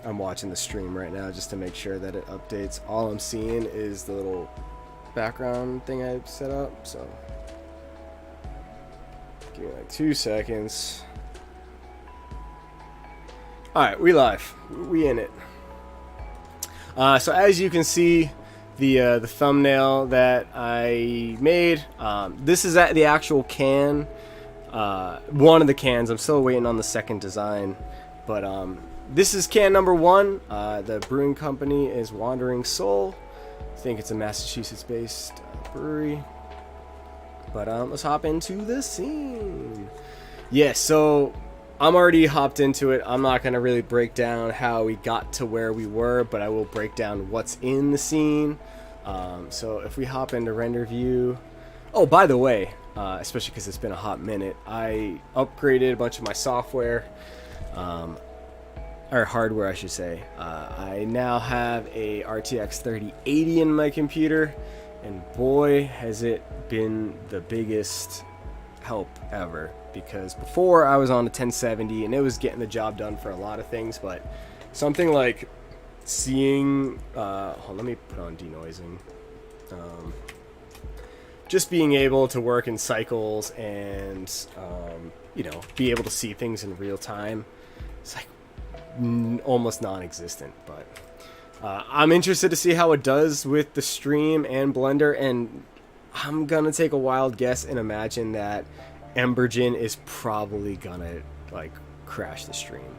I'm watching the stream right now just to make sure that it updates. All I'm seeing is the little background thing I set up, so give me like 2 seconds. Alright, we live. We in it. So as you can see, the thumbnail that I made, this is at the actual can. One of the cans. I'm still waiting on the second design. But this is can number 1. The brewing company is Wandering Soul. I think it's a Massachusetts-based brewery. But let's hop into the scene. Yeah, so I'm already hopped into it. I'm not going to really break down how we got to where we were, but I will break down what's in the scene. So if we hop into render view. Oh, by the way, especially because it's been a hot minute, I upgraded a bunch of my software, or hardware I should say. I now have a RTX 3080 in my computer, and boy has it been the biggest help ever, because before I was on a 1070 and it was getting the job done for a lot of things, but something like seeing let me put on denoising, just being able to work in cycles and you know, be able to see things in real time, it's like almost non-existent. But I'm interested to see how it does with the stream and Blender, and I'm gonna take a wild guess and imagine that Embergen is probably gonna like crash the stream.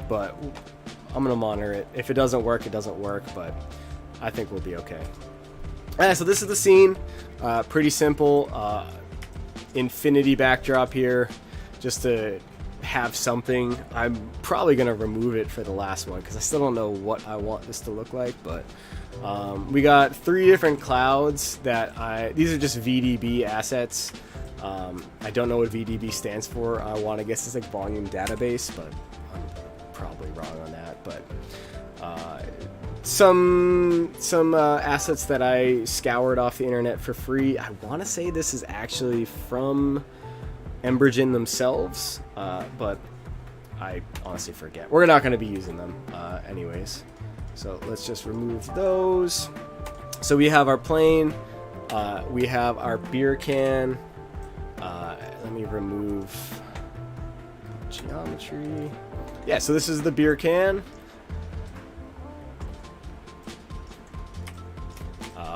But I'm gonna monitor it. If it doesn't work, it doesn't work, but I think we'll be okay. So this is the scene. Pretty simple. Infinity backdrop here, just to have something. I'm probably gonna remove it for the last one because I still don't know what I want this to look like. But we got 3 different clouds that these are just VDB assets. I don't know what VDB stands for. I want to guess it's like volume database, but I'm probably wrong on that. But some assets that I scoured off the internet for free. I want to say this is actually from Embergen themselves, but I honestly forget. We're not going to be using them anyways. So let's just remove those. So we have our plane. We have our beer can. Let me remove geometry. Yeah, so this is the beer can.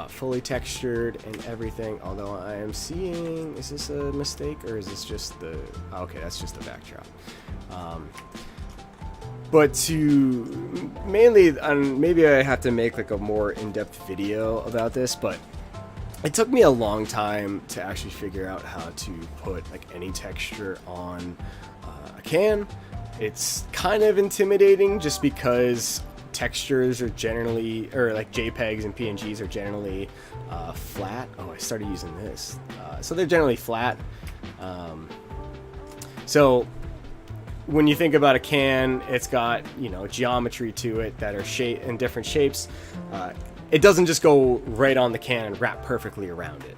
Fully textured and everything, although I am seeing, is this a mistake or is this just the, okay, that's just the backdrop. But to mainly, maybe I have to make like a more in-depth video about this, but it took me a long time to actually figure out how to put like any texture on a can. It's kind of intimidating just because textures are generally, or like JPEGs and PNGs are generally flat. Oh, I started using this. So they're generally flat. So when you think about a can, it's got, you know, geometry to it that are in different shapes. It doesn't just go right on the can and wrap perfectly around it.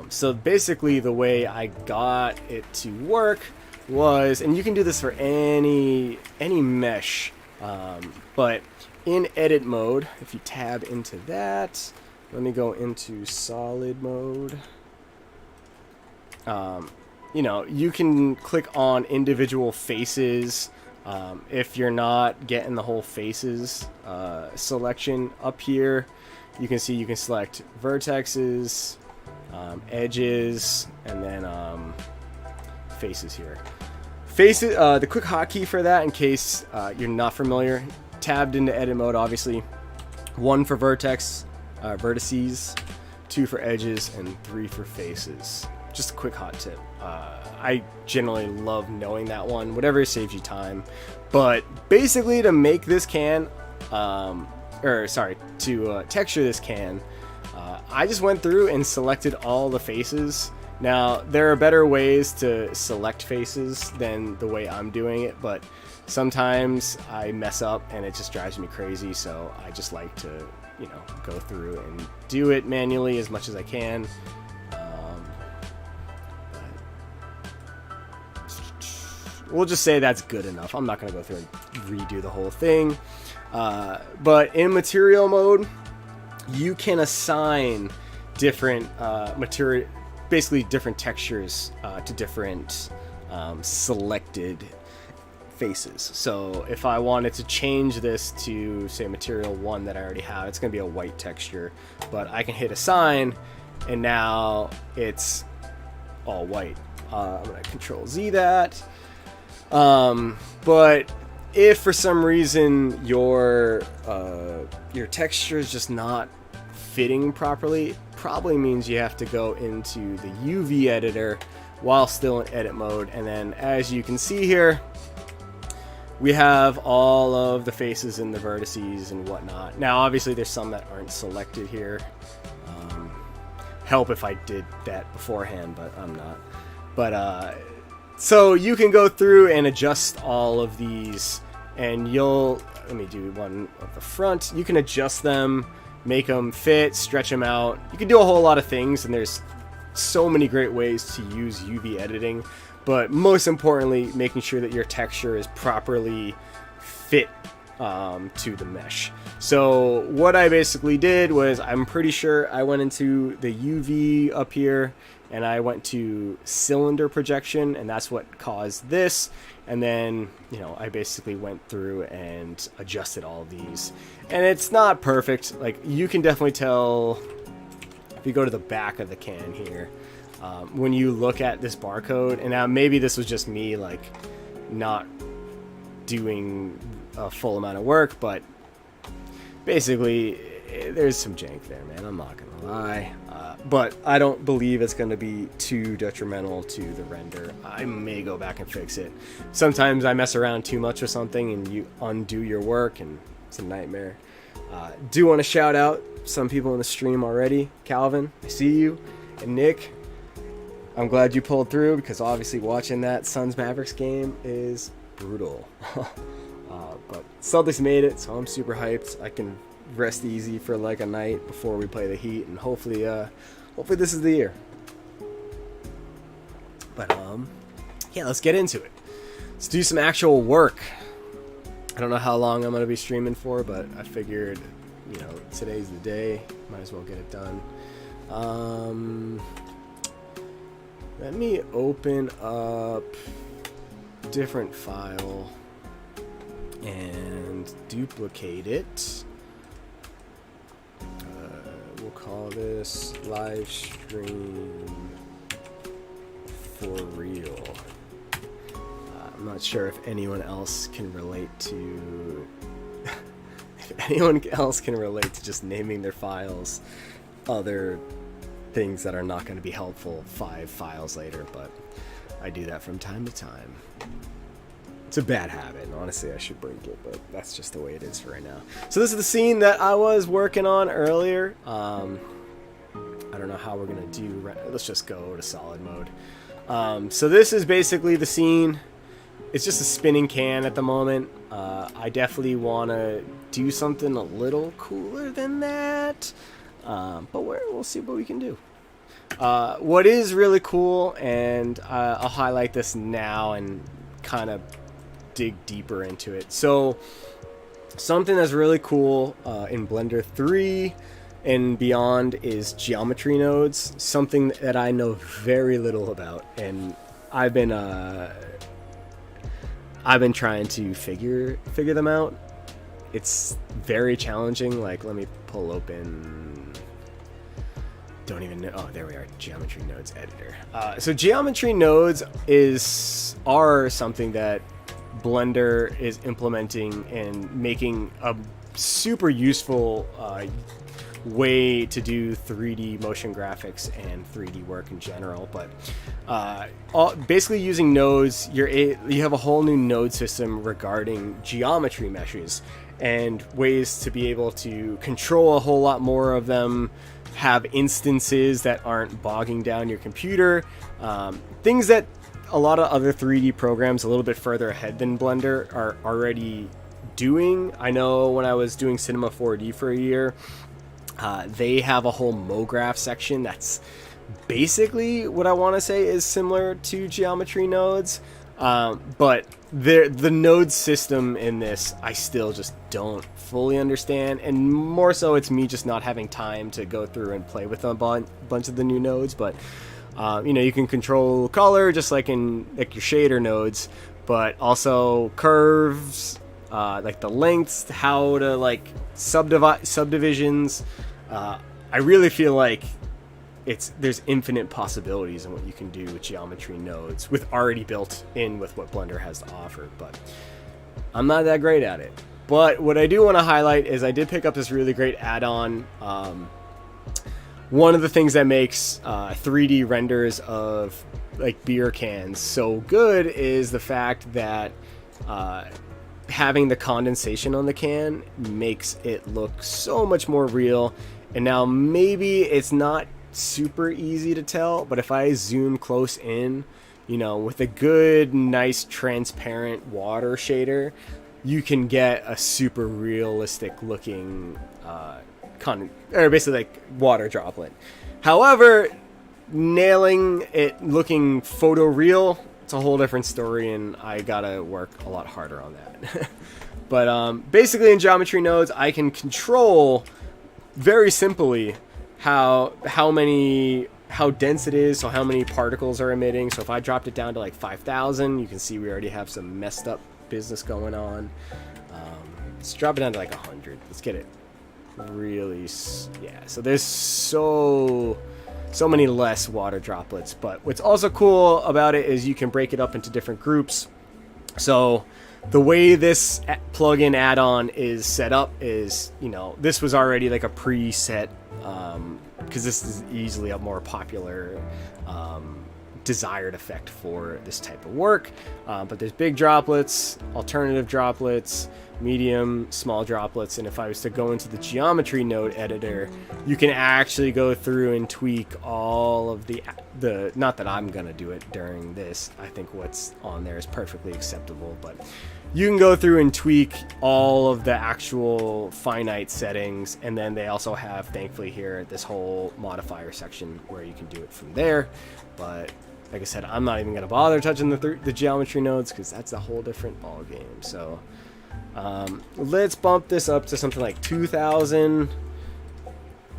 So basically the way I got it to work was, and you can do this for any mesh, but in edit mode, if you tab into that, let me go into solid mode. You know, you can click on individual faces. If you're not getting the whole faces selection up here, you can see you can select vertexes, edges, and then faces here. Faces, the quick hotkey for that, in case you're not familiar, tabbed into edit mode, obviously. 1 for vertex, vertices, 2 for edges, and 3 for faces. Just a quick hot tip. I generally love knowing that one, whatever saves you time. But basically, to make this can, to texture this can, I just went through and selected all the faces. Now, there are better ways to select faces than the way I'm doing it, but sometimes I mess up and it just drives me crazy, so I just like to, you know, go through and do it manually as much as I can. We'll just say that's good enough. I'm not going to go through and redo the whole thing. But in material mode, you can assign different material, basically different textures to different selected faces. So if I wanted to change this to, say, material 1 that I already have, it's going to be a white texture, but I can hit assign and now it's all white. I'm going to Control Z that. But if for some reason your texture is just not fitting properly, it probably means you have to go into the UV editor while still in edit mode. And then as you can see here, we have all of the faces and the vertices and whatnot. Now, obviously, there's some that aren't selected here. Help if I did that beforehand, but I'm not. But so you can go through and adjust all of these, and let me do one of the front. You can adjust them, make them fit, stretch them out. You can do a whole lot of things, and there's so many great ways to use UV editing. But most importantly, making sure that your texture is properly fit to the mesh. So what I basically did was, I'm pretty sure I went into the UV up here, and I went to cylinder projection, and that's what caused this. And then, I basically went through and adjusted all of these. And it's not perfect. Like, you can definitely tell if you go to the back of the can here. When you look at this barcode, and now maybe this was just me like not doing a full amount of work, but basically there's some jank there, man. I'm not gonna lie, but I don't believe it's gonna be too detrimental to the render. I may go back and fix it. Sometimes I mess around too much with something and you undo your work, and it's a nightmare. Do want to shout out some people in the stream already. Calvin, I see you, and Nick. I'm glad you pulled through, because obviously watching that Suns Mavericks game is brutal. But Celtics made it, so I'm super hyped. I can rest easy for like a night before we play the Heat, and hopefully this is the year. But yeah, let's get into it. Let's do some actual work. I don't know how long I'm gonna be streaming for, but I figured, today's the day. Might as well get it done. Let me open up different file and duplicate it. We'll call this live stream for real. I'm not sure if anyone else can relate to just naming their files other things that are not going to be helpful 5 files later, but I do that from time to time. It's a bad habit, and honestly I should break it, but that's just the way it is for right now. So this is the scene that I was working on earlier. I don't know how we're going to do, let's just go to solid mode. So this is basically the scene. It's just a spinning can at the moment. I definitely want to do something a little cooler than that. But we'll see what we can do. What is really cool, and I'll highlight this now and kind of dig deeper into it. So something that's really cool in Blender 3 and beyond is geometry nodes, something that I know very little about, and I've been trying to figure them out. It's very challenging. Like, let me pull open, don't even know, oh, there we are, geometry nodes editor. So geometry nodes are something that Blender is implementing and making a super useful way to do 3D motion graphics and 3D work in general. But basically using nodes, you have a whole new node system regarding geometry meshes and ways to be able to control a whole lot more of them, have instances that aren't bogging down your computer, things that a lot of other 3D programs a little bit further ahead than Blender are already doing. I know when I was doing Cinema 4D for a year, they have a whole MoGraph section that's basically what I want to say is similar to geometry nodes, but the node system in this I still just don't fully understand, and more so it's me just not having time to go through and play with a bunch of the new nodes. But you can control color just like in like your shader nodes, but also curves, like the lengths, how to like subdivisions. I really feel like there's infinite possibilities in what you can do with geometry nodes with already built in with what Blender has to offer. But I'm not that great at it. But what I do want to highlight is I did pick up this really great add-on. One of the things that makes 3D renders of like beer cans so good is the fact that having the condensation on the can makes it look so much more real. And now maybe it's not super easy to tell, but if I zoom close in, you know, with a good, nice, transparent water shader, you can get a super realistic looking or basically like water droplet. However, nailing it looking photoreal, it's a whole different story, and I gotta work a lot harder on that. But basically in geometry nodes, I can control very simply how dense it is, so how many particles are emitting. So if I dropped it down to like 5,000, you can see we already have some messed up business going on. Let's drop it down to like 100. Let's get it really, yeah. So there's so many less water droplets. But what's also cool about it is you can break it up into different groups. So the way this plugin add-on is set up is, you know, this was already like a preset, because this is easily a more popular desired effect for this type of work. But there's big droplets, alternative droplets, medium, small droplets, and if I was to go into the geometry node editor, you can actually go through and tweak all of the not that I'm gonna do it during this, I think what's on there is perfectly acceptable, but you can go through and tweak all of the actual finite settings, and then they also have, thankfully here, this whole modifier section where you can do it from there. But like I said, I'm not even gonna bother touching the geometry nodes because that's a whole different ball game. So let's bump this up to something like 2,000.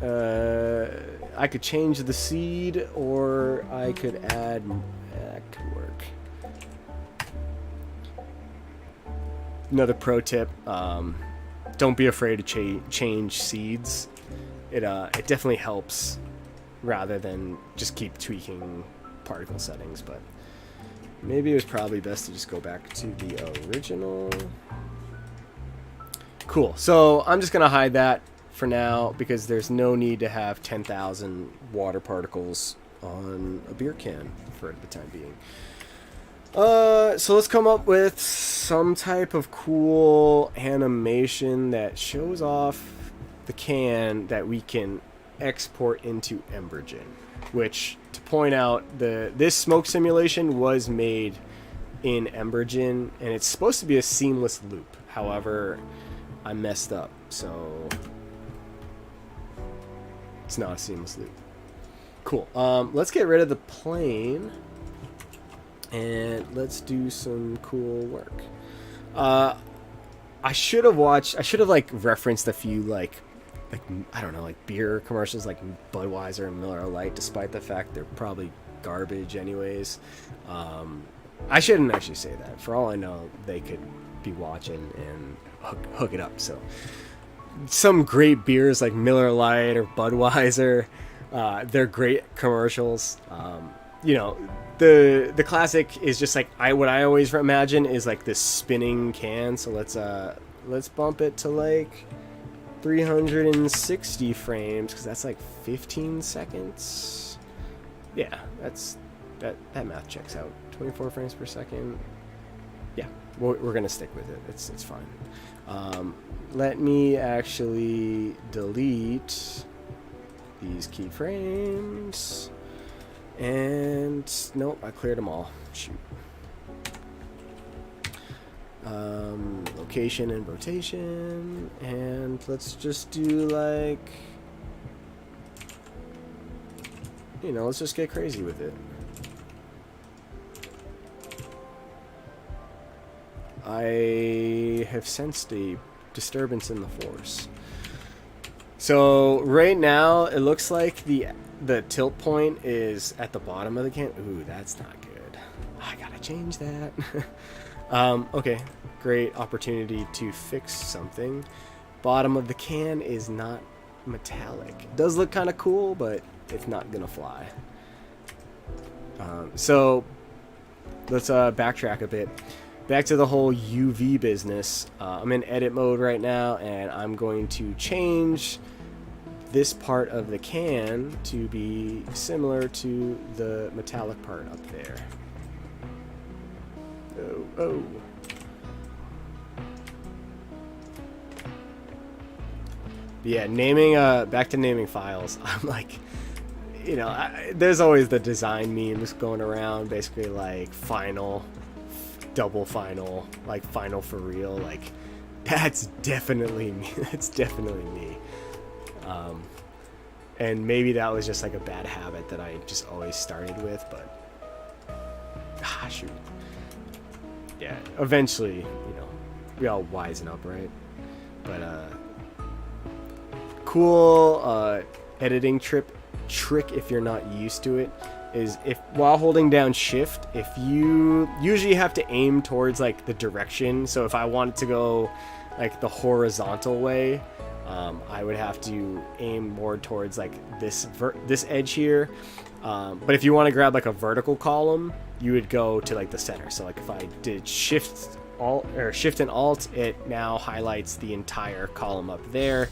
I could change the seed, or I could add. That could work. Another pro tip: don't be afraid to change seeds. It definitely helps, rather than just keep tweaking particle settings. But maybe it was probably best to just go back to the original. Cool. So I'm just gonna hide that for now because there's no need to have 10,000 water particles on a beer can for the time being. So let's come up with some type of cool animation that shows off the can that we can export into Embergen. Which, to point out, this smoke simulation was made in Embergen, and it's supposed to be a seamless loop. However, I messed up, so it's not a seamless loop. Cool. Let's get rid of the plane, and let's do some cool work. I should have like referenced a few like I don't know, like beer commercials like Budweiser and Miller Lite, despite the fact they're probably garbage anyways. I shouldn't actually say that. For all I know, they could be watching and hook it up. So some great beers like Miller Lite or Budweiser, they're great commercials. You know, the classic is just like what I always imagine is like this spinning can. So let's bump it to like 360 frames because that's like 15 seconds. Yeah, that math checks out. 24 frames per second. Yeah, we're gonna stick with it. It's fine. Let me actually delete these keyframes. And nope, I cleared them all. Shoot. Location and rotation, and let's just do like, you know, let's just get crazy with it. I have sensed a disturbance in the force. So right now it looks like the tilt point is at the bottom of the can. Ooh, that's not good. I gotta change that. Okay, great opportunity to fix something. Bottom of the can is not metallic. It does look kind of cool, but it's not gonna fly. So let's backtrack a bit. Back to the whole UV business. I'm in edit mode right now, and I'm going to change this part of the can to be similar to the metallic part up there. Oh. But yeah, naming, back to naming files. I'm like, you know, there's always the design memes going around, basically like final, double final, like final for real. Like, that's definitely me. That's definitely me. And maybe that was just like a bad habit that I just always started with, but shoot. Yeah, eventually, you know, we all wisen up, right? But cool editing trick if you're not used to it is if while holding down shift, if you usually have to aim towards like the direction. So if I wanted to go like the horizontal way, I would have to aim more towards like this edge here. But if you want to grab like a vertical column, you would go to like the center. So like if I did shift and alt, it now highlights the entire column up there.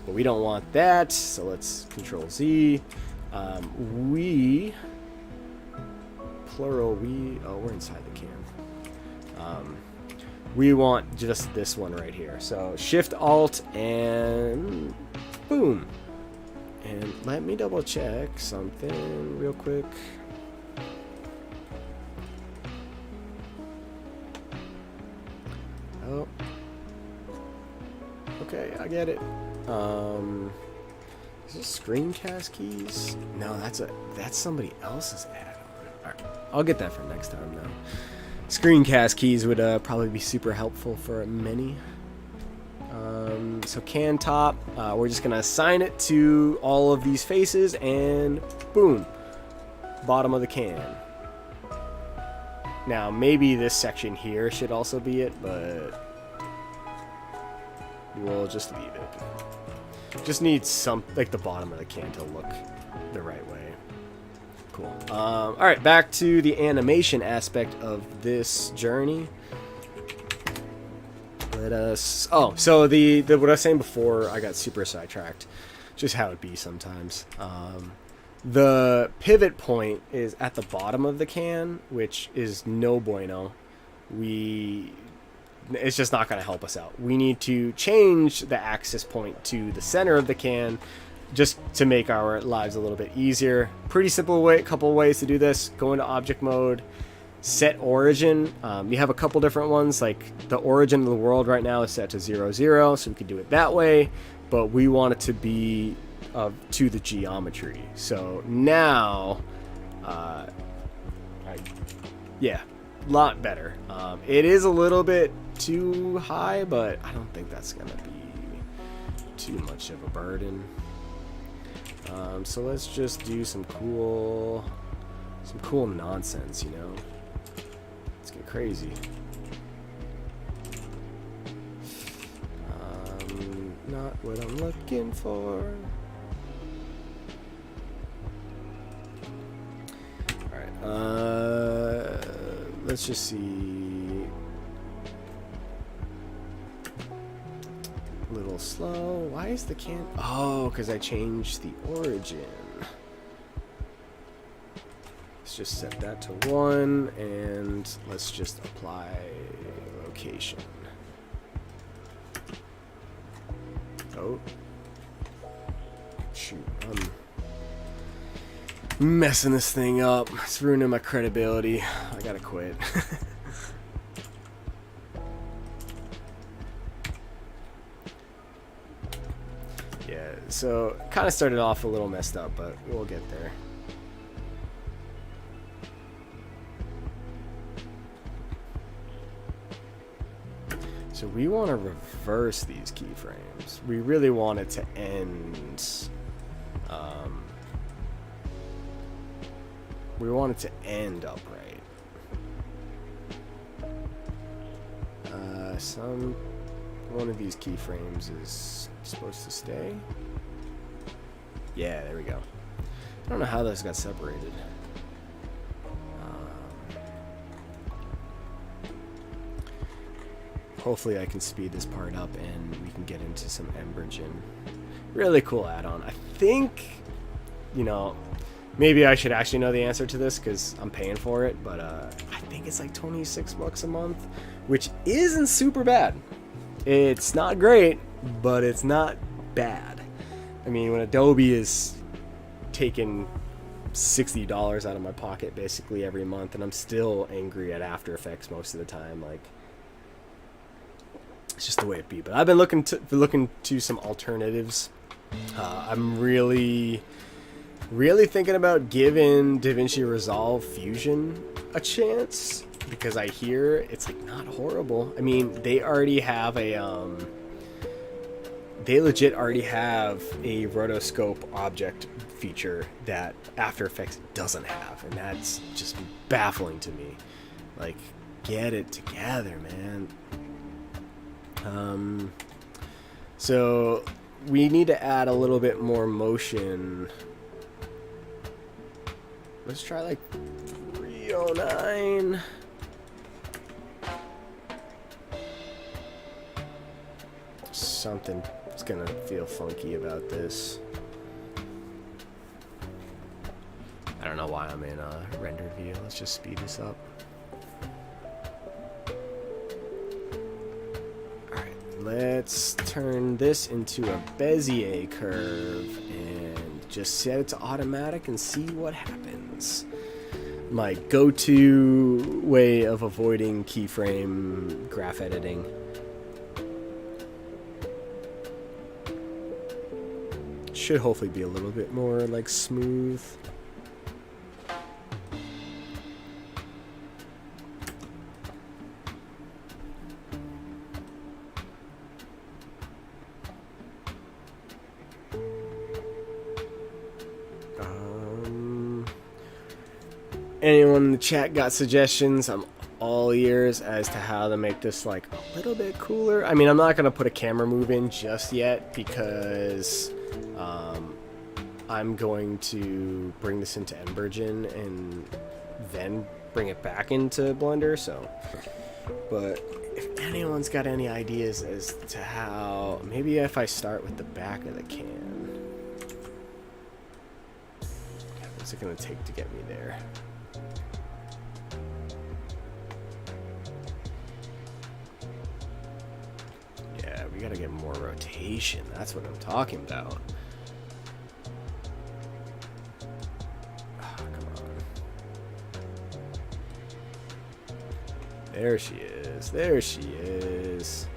But we don't want that, so let's Control Z. We're inside the can. We want just this one right here. So Shift Alt and boom. And let me double check something real quick. Oh. Okay, I get it. Is this screencast keys? No, that's somebody else's add-on. Alright, I'll get that for next time though. Screencast keys would probably be super helpful for many. So can top, we're just gonna assign it to all of these faces and boom, bottom of the can. Now maybe this section here should also be it, but we'll just leave it. Just need some, like the bottom of the can to look the right way. Cool. Alright, back to the animation aspect of this journey. Let us... Oh, so the what I was saying before, I got super sidetracked. Just how it be sometimes. The pivot point is at the bottom of the can, which is no bueno. It's just not going to help us out. We need to change the axis point to the center of the can just to make our lives a little bit easier. Pretty simple way, couple ways to do this. Go into object mode, set origin. You have a couple different ones, like the origin of the world right now is set to 0, 0, so we can do it that way, but we want it to be to the geometry. So now, yeah, lot better. It is a little bit too high, but I don't think that's gonna be too much of a burden. So let's just do some cool nonsense, you know. Let's get crazy. Not what I'm looking for. Alright, let's just see. A little slow. Why is the can... Oh, because I changed the origin. Let's just set that to 1, and let's just apply location. Oh. Shoot, I'm messing this thing up. It's ruining my credibility. I gotta quit. Yeah, so kind of started off a little messed up, but we'll get there. So we want to reverse these keyframes. We really want it to end. We want it to end upright. One of these keyframes is supposed to stay. Yeah, there we go. don't know how those got separated. Hopefully I can speed this part up and we can get into some Embergen. Really cool add-on. I think, you know, maybe I should actually know the answer to this because I'm paying for it, but I think it's like 26 bucks a month, which isn't super bad. It's not great, but it's not bad. I mean, when Adobe is taking $60 out of my pocket basically every month, and I'm still angry at After Effects most of the time, like, it's just the way it be. But I've been looking to some alternatives. I'm really thinking about giving DaVinci Resolve Fusion a chance, because I hear it's like not horrible. I mean, they already have a they legit already have a rotoscope object feature that After Effects doesn't have, and that's just baffling to me. Like, get it together, man. So we need to add a little bit more motion. Let's try like 309. Something's gonna feel funky about this. I don't know why I'm in a render view. Let's just speed this up. Let's turn this into a Bezier curve and just set it to automatic and see what happens. My go-to way of avoiding keyframe graph editing. Should hopefully be a little bit more like smooth. Anyone in the chat got suggestions? I'm all ears as to how to make this like a little bit cooler. I mean, I'm not gonna put a camera move in just yet because I'm going to bring this into Embergen and then bring it back into Blender. So, but if anyone's got any ideas as to how, maybe if I start with the back of the can. What's it gonna take to get me there? We gotta get more rotation. That's what I'm talking about. Oh, come on. There she is. There she is.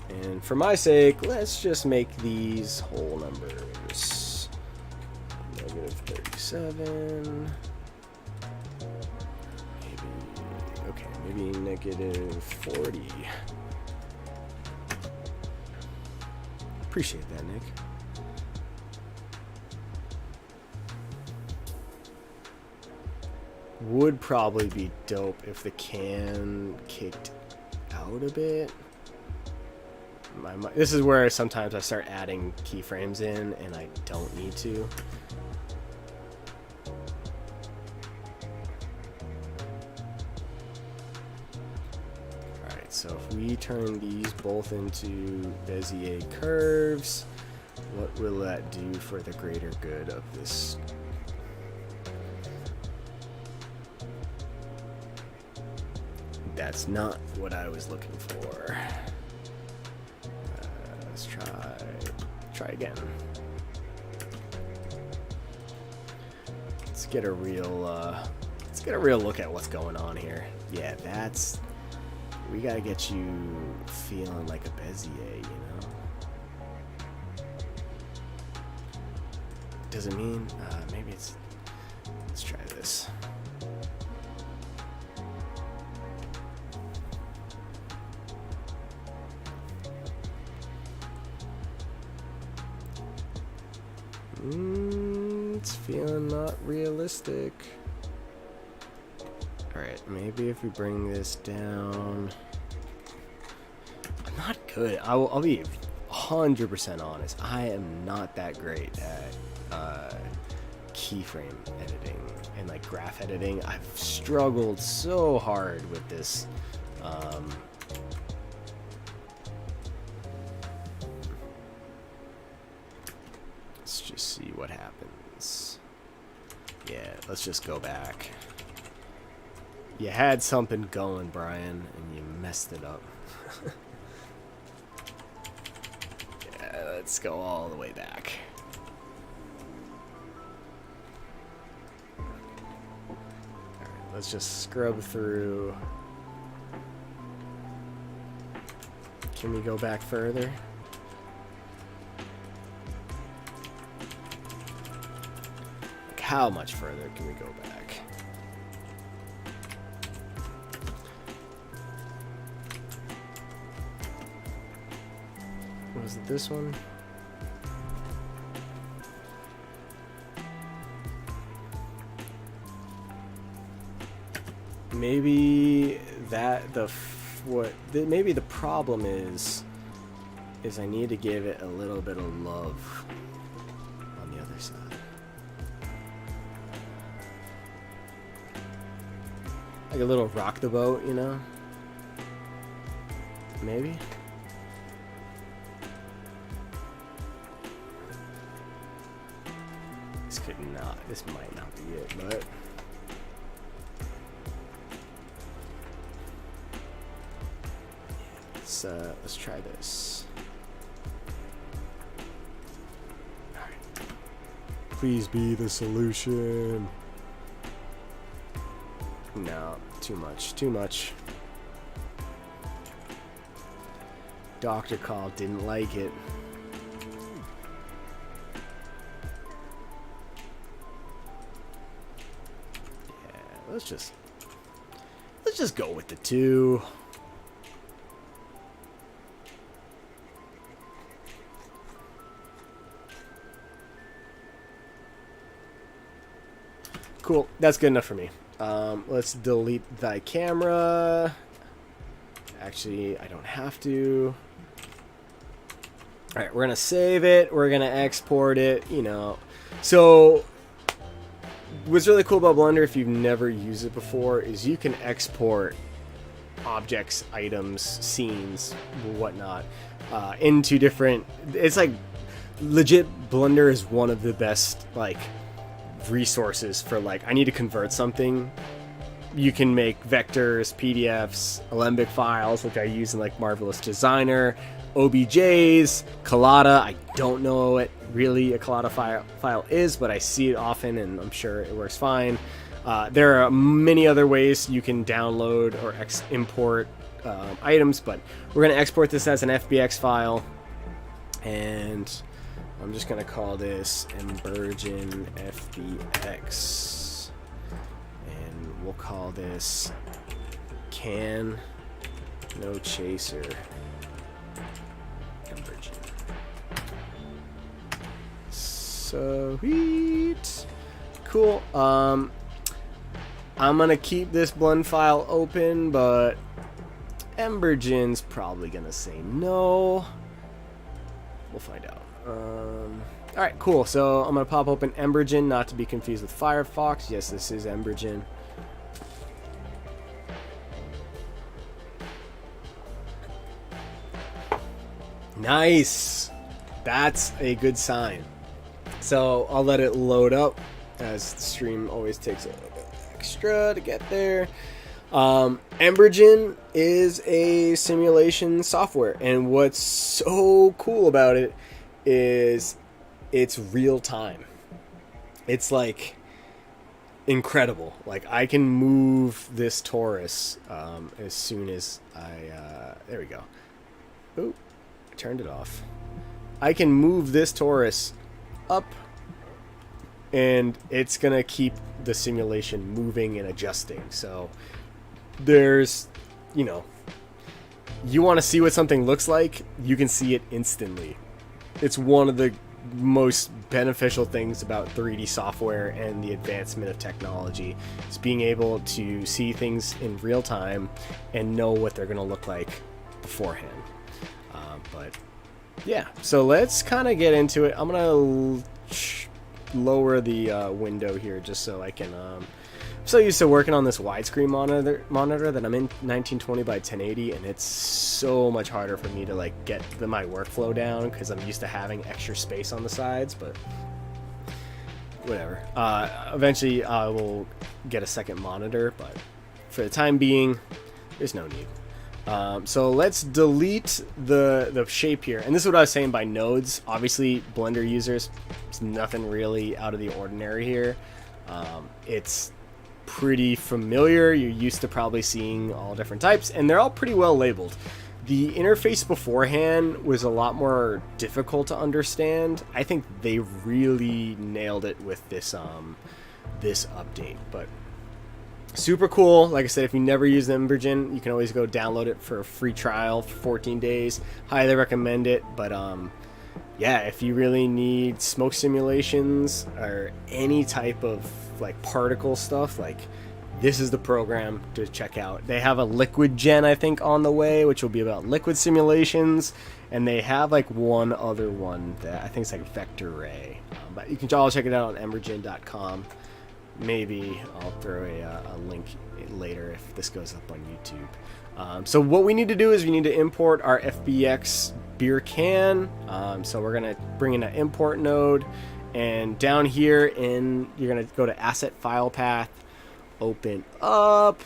And for my sake, let's just make these whole numbers. -37. Maybe -40. Appreciate that, Nick. Would probably be dope if the can kicked out a bit. This is where sometimes I start adding keyframes in and I don't need to. So if we turn these both into Bezier curves, what will that do for the greater good of this? That's not what I was looking for. Let's try again. Let's get a real look at what's going on here. Yeah, we gotta get you feeling like a Bezier, you know? Doesn't mean, maybe it's, let's try this. It's feeling not realistic. Alright, maybe if we bring this down. I'm not good. I'll be 100% honest, I am not that great at keyframe editing and like graph editing. I've struggled so hard with this. Let's just see what happens. Yeah, let's just go back. You had something going, Brian, and you messed it up. Yeah, let's go all the way back. Alright, let's just scrub through. Can we go back further? Like, how much further can we go back? Was it this one? Maybe that maybe the problem is I need to give it a little bit of love on the other side. Like a little rock the boat, you know? Maybe? This might not be it, but let's try this. All right. Please be the solution. No, too much, too much. Doctor called, didn't like it. Let's just go with the 2. Cool, that's good enough for me. Let's delete thy camera. Actually, I don't have to. All right, we're gonna save it. We're gonna export it. You know, so. What's really cool about Blender, if you've never used it before, is you can export objects, items, scenes, whatnot, into different... It's like, legit, Blender is one of the best, like, resources for, like, I need to convert something. You can make vectors, PDFs, Alembic files, which I use in, like, Marvelous Designer, OBJs, Collada. I don't know what really a Collada file is, but I see it often, and I'm sure it works fine. There are many other ways you can download or import items, but we're going to export this as an FBX file, and I'm just going to call this Embergen FBX, and we'll call this Can No Chaser. Sweet. Cool. I'm gonna keep this blend file open, but Embergen's probably gonna say no. We'll find out. Alright, cool. So I'm gonna pop open Embergen, not to be confused with Firefox. Yes, this is Embergen. Nice. That's a good sign. So I'll let it load up, as the stream always takes a little bit extra to get there. Embergen is a simulation software, and what's so cool about it is it's real time. It's like incredible. Like, I can move this torus as soon as I there we go. Ooh, I turned it off. I can move this torus up, and it's gonna keep the simulation moving and adjusting. So there's, you know, you want to see what something looks like, you can see it instantly. It's one of the most beneficial things about 3D software and the advancement of technology, is being able to see things in real time and know what they're going to look like beforehand. But Yeah, so let's kind of get into it. I'm gonna lower the window here just so I can. I'm so used to working on this widescreen monitor that I'm in 1920 by 1080, and it's so much harder for me to like get my workflow down because I'm used to having extra space on the sides. But whatever. Eventually, I will get a second monitor, but for the time being, there's no need. So let's delete the shape here. And this is what I was saying by nodes. Obviously, Blender users, it's nothing really out of the ordinary here. It's pretty familiar. You're used to probably seeing all different types, and they're all pretty well labeled. The interface beforehand was a lot more difficult to understand. I think they really nailed it with this this update, but super cool. Like I said, if you never used Embergen, you can always go download it for a free trial for 14 days. Highly recommend it. But yeah, if you really need smoke simulations or any type of like particle stuff, like this is the program to check out. They have a liquid gen, I think, on the way, which will be about liquid simulations, and they have like one other one that I think is like Vector Ray. But you can all check it out on embergen.com. Maybe I'll throw a link later if this goes up on YouTube. So what we need to do is we need to import our FBX beer can. So we're going to bring in an import node, and down here you're going to go to asset file path, open up,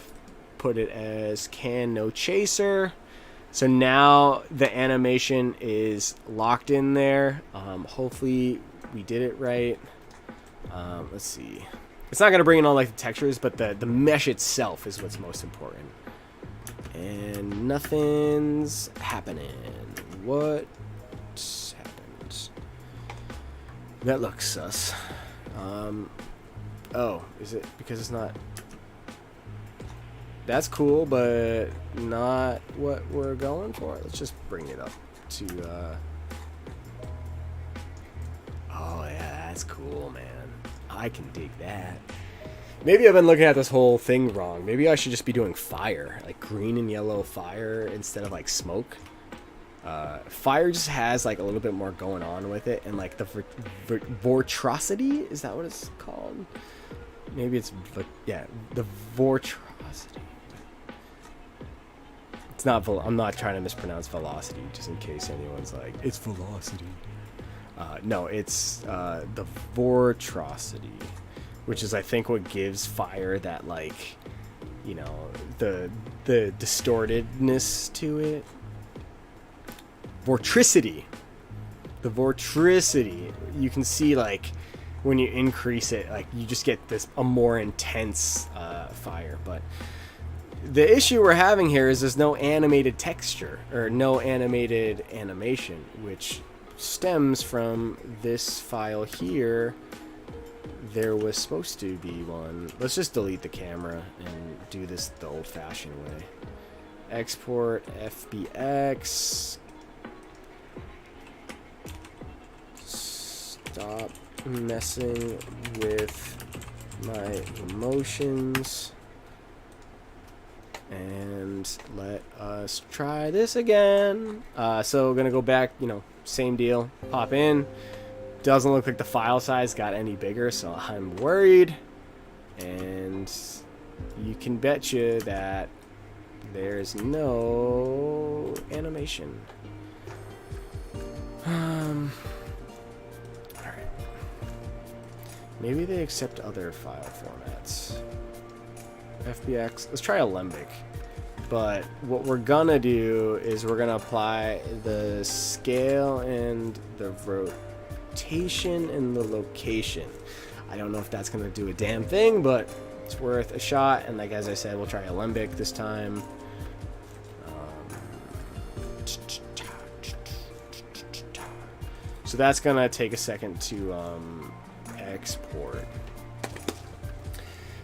put it as can no chaser. So now the animation is locked in there. Hopefully we did it right. Let's see. It's not going to bring in all like the textures, but the mesh itself is what's most important. And nothing's happening. What happened? That looks sus. Oh, is it because it's not? That's cool, but not what we're going for. Let's just bring it up to. Oh yeah, that's cool, man. I can dig that. Maybe I've been looking at this whole thing wrong. Maybe I should just be doing fire, like green and yellow fire instead of like smoke. Fire just has like a little bit more going on with it, and like the vortrosity, is that what it's called? Maybe it's yeah, the vortrosity. It's not. I'm not trying to mispronounce velocity, just in case anyone's like, it's velocity. No, it's the vortrosity, which is I think what gives fire that like, you know, the distortedness to it. Vortricity. The vortricity. You can see like when you increase it, like you just get a more intense fire. But the issue we're having here is there's no animated texture or no animated animation, which stems from this file here. There was supposed to be one. Let's just delete the camera and do this the old-fashioned way. Export FBX. Stop messing with my emotions. And let us try this again. So we're gonna go back, you know, same deal. Pop in. Doesn't look like the file size got any bigger, so I'm worried. And you can bet you that there's no animation. Alright. Maybe they accept other file formats. FBX. Let's try Alembic. But what we're gonna do is we're gonna apply the scale and the rotation and the location. I don't know if that's gonna do a damn thing, but it's worth a shot. And like as I said, we'll try Alembic this time. So that's gonna take a second to export.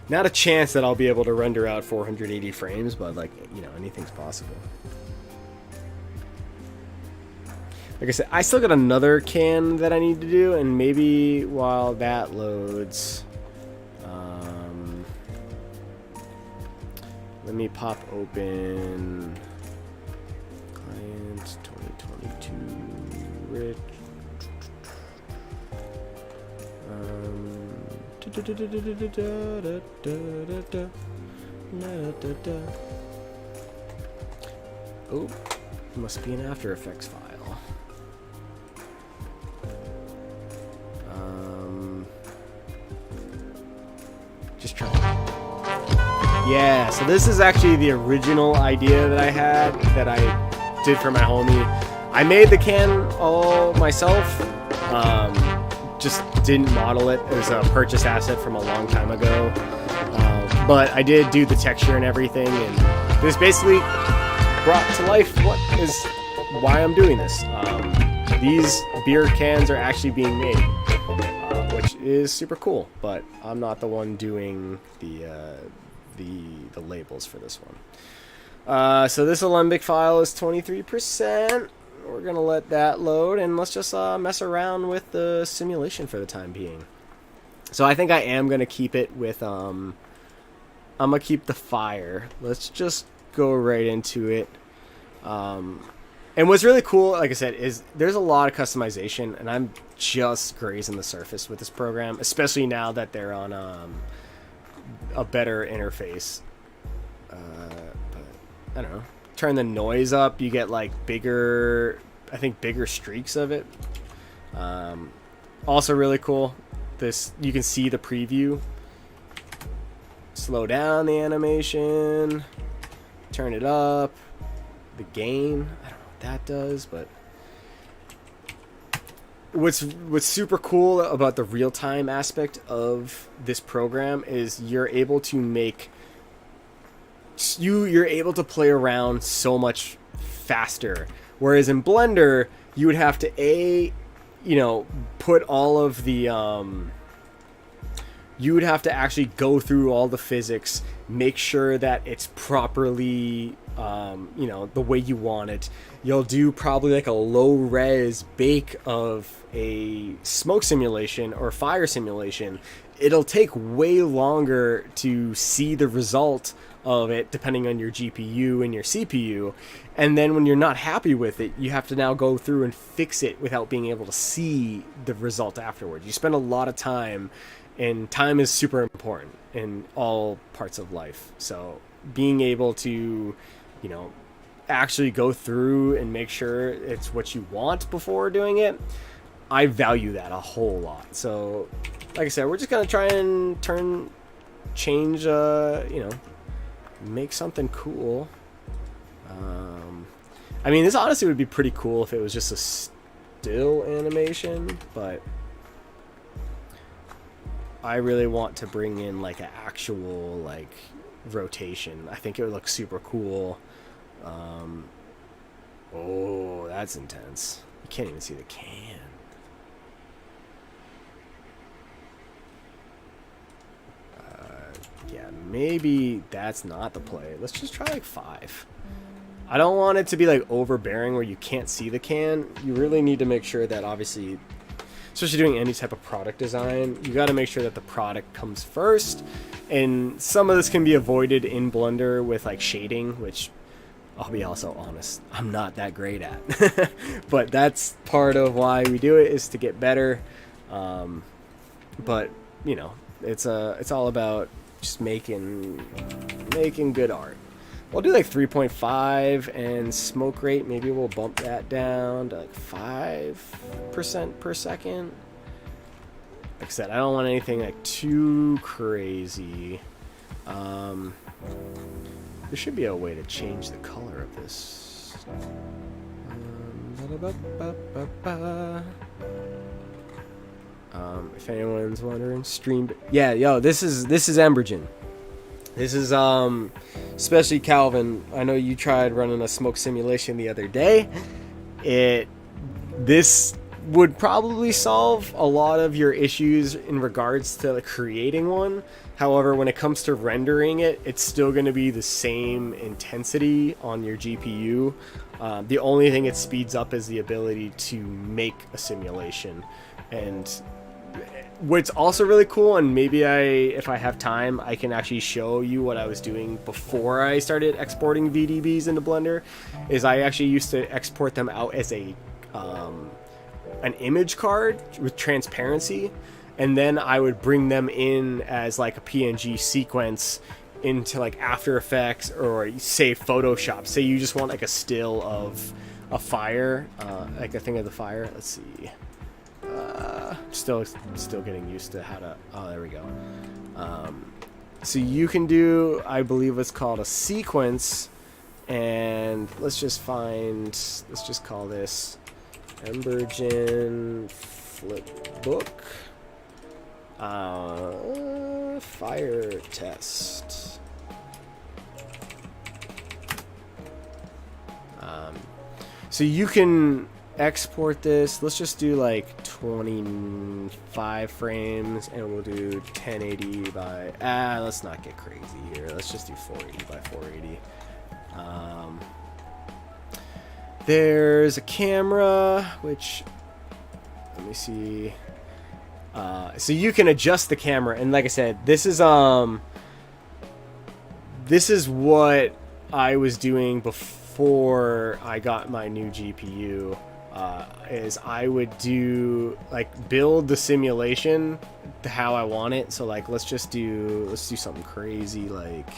Not a chance that I'll be able to render out 480 frames, but like, you know, anything's possible. Like I said, I still got another can that I need to do, and maybe while that loads, let me pop open client 2022. rid. Oh, must be an After Effects file. Just try. Yeah, so this is actually the original idea that I had that I did for my homie. I made the can all myself. Just didn't model it. It was a purchased asset from a long time ago. But I did do the texture and everything, and this basically brought to life why I'm doing this. These beer cans are actually being made, which is super cool, but I'm not the one doing the labels for this one. So this Alembic file is 23%. We're gonna let that load, and let's just mess around with the simulation for the time being. So I think I am gonna keep it with I'm gonna keep the fire. Let's just go right into it. And what's really cool, like I said, is there's a lot of customization, and I'm just grazing the surface with this program, especially now that they're on a better interface. But I don't know. Turn the noise up, you get like bigger streaks of it. Also really cool. This, you can see the preview. Slow down the animation. Turn it up. The gain. I don't know what that does, but what's super cool about the real-time aspect of this program is you're able to play around so much faster. Whereas in Blender, you would have to put all of the you would have to actually go through all the physics, make sure that it's properly the way you want it. You'll do probably like a low res bake of a smoke simulation or fire simulation. It'll take way longer to see the result of it depending on your GPU and your CPU, and then when you're not happy with it, you have to now go through and fix it without being able to see the result afterwards. You spend a lot of time, and time is super important in all parts of life. So being able to actually go through and make sure it's what you want before doing it, I value that a whole lot. So like I said, we're just gonna try and change make something cool. I mean, this honestly would be pretty cool if it was just a still animation, but I really want to bring in like an actual like rotation. I think it would look super cool. Oh, that's intense. You can't even see the can. Yeah, maybe that's not the play. Let's just try like 5. I don't want it to be like overbearing where you can't see the can. You really need to make sure that, obviously, especially doing any type of product design, you got to make sure that the product comes first. And some of this can be avoided in Blender with like shading, which I'll be also honest, I'm not that great at. But that's part of why we do it, is to get better. But it's all about just making good art. We'll do like 3.5, and smoke rate, maybe we'll bump that down to like 5% per second. Like I said, I don't want anything like too crazy. There should be a way to change the color of this. If anyone's wondering, streamed. Yeah, yo, this is Embergen. This is especially Calvin. I know you tried running a smoke simulation the other day. This would probably solve a lot of your issues in regards to creating one. However, when it comes to rendering it, it's still going to be the same intensity on your GPU. The only thing it speeds up is the ability to make a simulation. And what's also really cool, and maybe if I have time, I can actually show you what I was doing before I started exporting VDBs into Blender, is I actually used to export them out as a an image card with transparency, and then I would bring them in as like a PNG sequence into like After Effects or say Photoshop. Say you just want like a still of a fire, like a thing of the fire. Let's see. Still getting used to how to. Oh, there we go. So you can do, I believe it's called a sequence, and let's just call this Embergen flip book fire test. So you can export this. Let's just do like 25 frames, and we'll do 1080 by let's not get crazy here. Let's just do 480 by 480. There's a camera, which, let me see. So you can adjust the camera, and like I said, this is what I was doing before I got my new GPU. Is I would do like build the simulation to how I want it. So like let's do something crazy like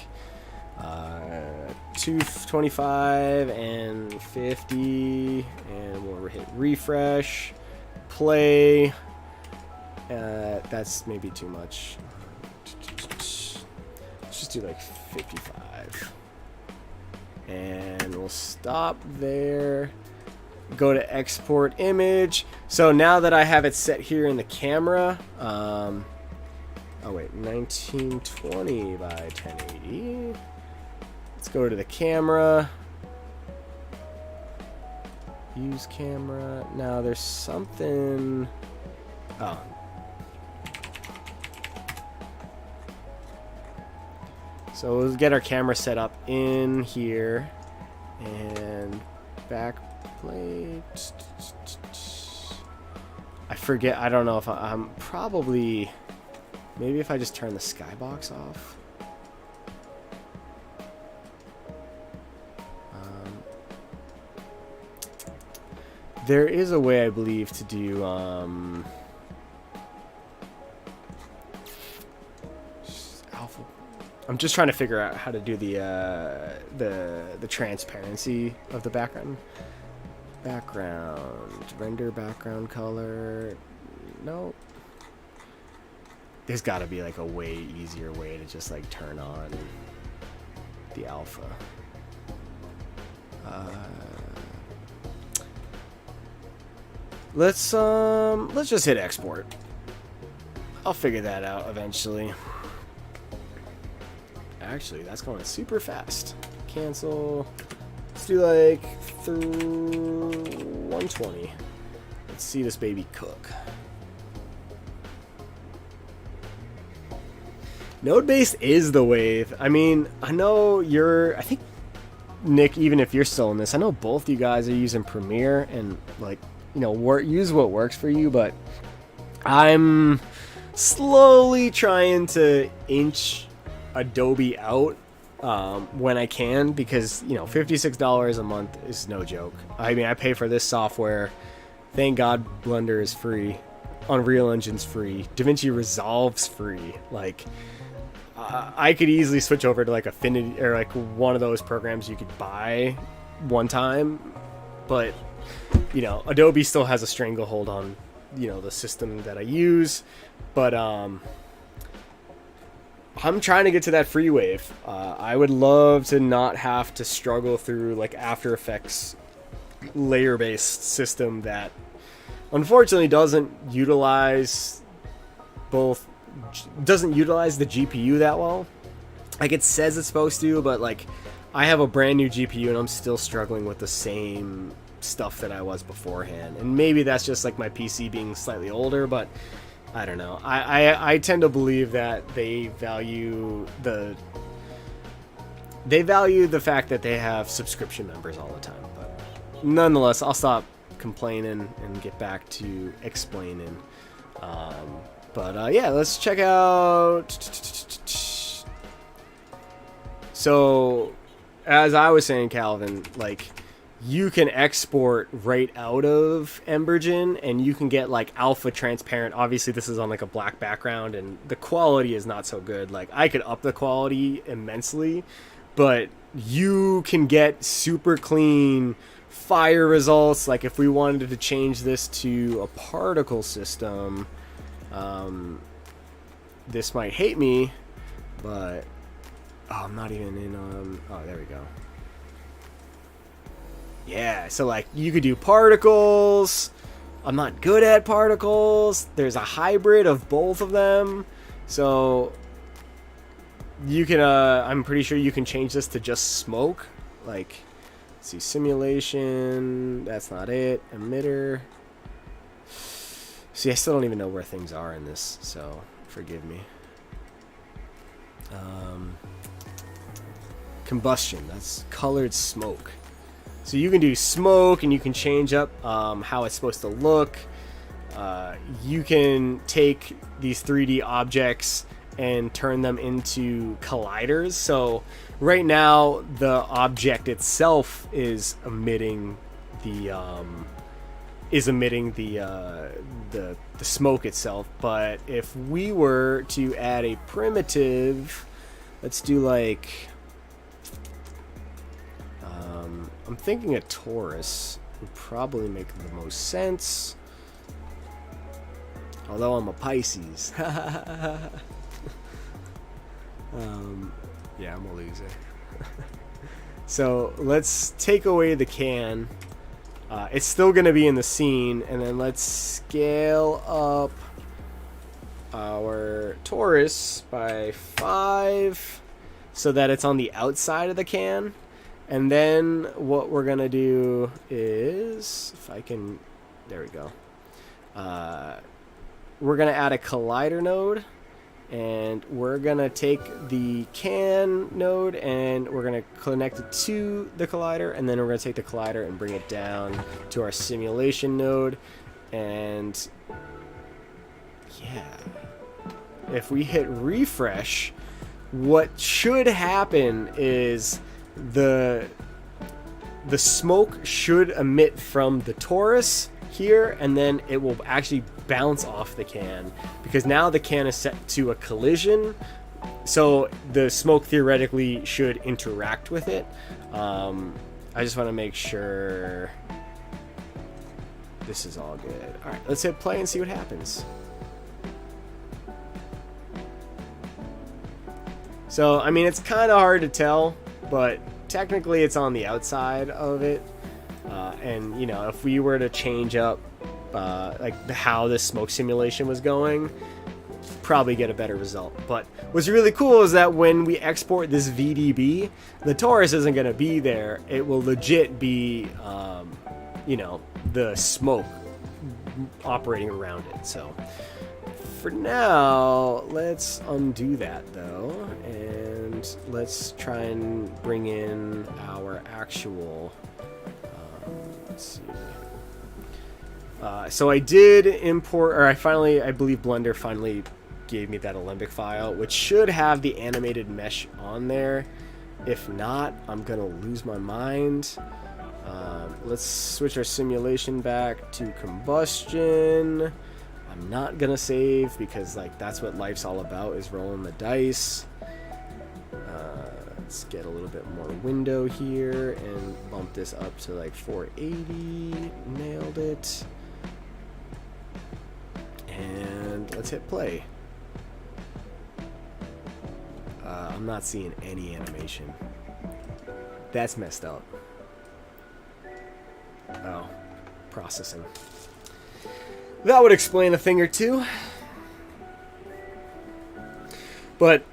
225 and 50, and we'll hit refresh, play. That's maybe too much. Let's just do like 55, and we'll stop there. Go to export image. So now that I have it set here in the camera, oh wait, 1920 by 1080. Let's go to the camera. Use camera. Now there's something. Oh. So we'll get our camera set up in here, and back plate. I forget. I don't know if I'm probably. Maybe if I just turn the skybox off. There is a way, I believe, to do alpha. I'm just trying to figure out how to do the transparency of the background. Background, render background color. No. There's got to be like a way easier way to just like turn on the alpha. Let's just hit export. I'll figure that out eventually. Actually, that's going super fast. Cancel. Let's do like 120. Let's see this baby cook. Node-based is the wave. I mean, I think, Nick, even if you're still in this, I know both you guys are using Premiere and, like, you know, use what works for you, but I'm slowly trying to inch Adobe out when I can, because, you know, $56 a month is no joke. I mean, I pay for this software. Thank God Blender is free. Unreal Engine's free. DaVinci Resolve's free. Like, I could easily switch over to like Affinity or like one of those programs you could buy one time, but you know, Adobe still has a stranglehold on, you know, the system that I use. But I'm trying to get to that free wave. I would love to not have to struggle through like After Effects layer-based system that unfortunately doesn't utilize the GPU that well. Like it says it's supposed to, but like I have a brand new GPU and I'm still struggling with the same stuff that I was beforehand. And maybe that's just like my PC being slightly older, but I don't know. I tend to believe that they value the fact that they have subscription members all the time. But nonetheless, I'll stop complaining and get back to explaining. But yeah, let's check out. So, as I was saying, Calvin, like you can export right out of Embergen, and you can get like alpha transparent. Obviously this is on like a black background and the quality is not so good. Like I could up the quality immensely, but you can get super clean fire results. Like if we wanted to change this to a particle system, this might hate me, but I'm not even in oh, there we go. Yeah, so like you could do particles. I'm not good at particles. There's a hybrid of both of them. So you can I'm pretty sure you can change this to just smoke. Like, let's see, simulation, that's not it. Emitter. See, I still don't even know where things are in this, so forgive me. Combustion, that's colored smoke. So you can do smoke, and you can change up how it's supposed to look. You can take these 3D objects and turn them into colliders. So right now the object itself is emitting the smoke itself. But if we were to add a primitive, let's do like I'm thinking a torus would probably make the most sense. Although I'm a Pisces. Yeah, I'm a loser. So let's take away the can. It's still going to be in the scene. And then let's scale up our torus by 5 so that it's on the outside of the can. And then what we're going to do is, if I can, there we go. We're going to add a collider node, and we're going to take the can node and we're going to connect it to the collider, and then we're going to take the collider and bring it down to our simulation node. And yeah, if we hit refresh, what should happen is the smoke should emit from the torus here, and then it will actually bounce off the can, because now the can is set to a collision, so the smoke theoretically should interact with it. I just want to make sure this is all good. Alright, let's hit play and see what happens. So I mean, it's kind of hard to tell, but technically it's on the outside of it. And you know, if we were to change up like how the smoke simulation was going, probably get a better result. But what's really cool is that when we export this VDB, the torus isn't going to be there. It will legit be you know, the smoke operating around it. So for now, let's undo that though, and let's try and bring in our actual let's see. So I did import, or I believe Blender finally gave me that Alembic file, which should have the animated mesh on there. If not, I'm gonna lose my mind. Let's switch our simulation back to combustion. I'm not gonna save because like that's what life's all about, is rolling the dice. Let's get a little bit more window here and bump this up to like 480. Nailed it. And let's hit play. I'm not seeing any animation. That's messed up. Oh, processing. That would explain a thing or two. But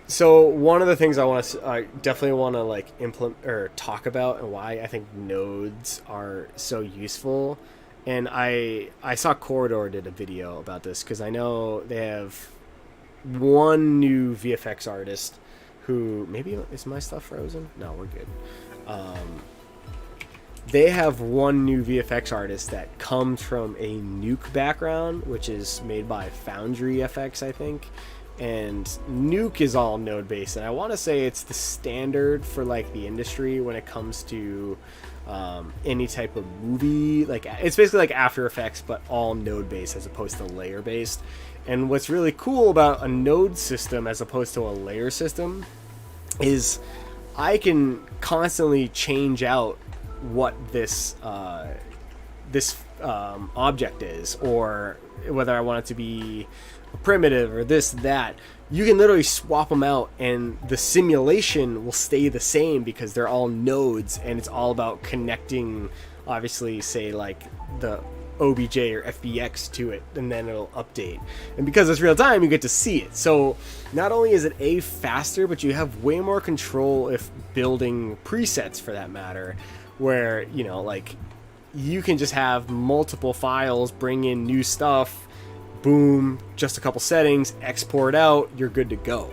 so one of the things I definitely want to like implement or talk about, and why I think nodes are so useful. And I saw Corridor did a video about this, because I know they have one new VFX artist who, maybe, is my stuff frozen? No, we're good. They have one new VFX artist that comes from a Nuke background, which is made by Foundry FX, I think. And Nuke is all node based, and I want to say it's the standard for like the industry when it comes to any type of movie. Like, it's basically like After Effects, but all node based as opposed to layer based. And what's really cool about a node system as opposed to a layer system is I can constantly change out what this object is, or whether I want it to be a primitive or this, that. You can literally swap them out and the simulation will stay the same because they're all nodes, and it's all about connecting, obviously, say like the OBJ or FBX to it, and then it'll update. And because it's real time, you get to see it. So not only is it faster, but you have way more control if building presets, for that matter, where, you know, like, you can just have multiple files, bring in new stuff, boom, just a couple settings, export out, you're good to go.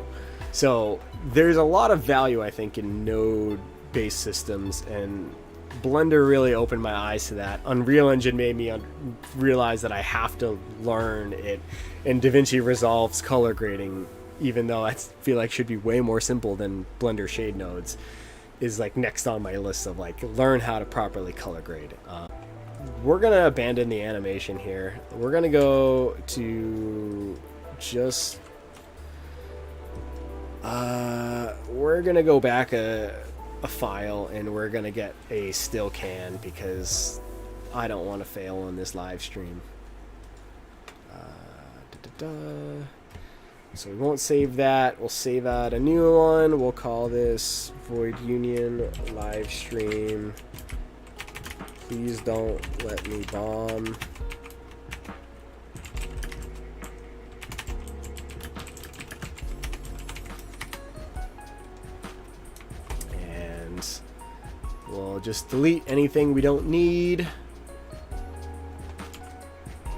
So there's a lot of value, I think, in node-based systems, and Blender really opened my eyes to that. Unreal Engine made me realize that I have to learn it, and DaVinci Resolve's color grading, even though I feel like should be way more simple than Blender shade nodes, is like next on my list of like learn how to properly color grade. We're gonna abandon the animation here. We're gonna go to just we're gonna go back a file, and we're gonna get a still can because I don't want to fail on this live stream. So we won't save that. We'll save out a new one. We'll call this Void Union live stream. Please don't let me bomb. And we'll just delete anything we don't need.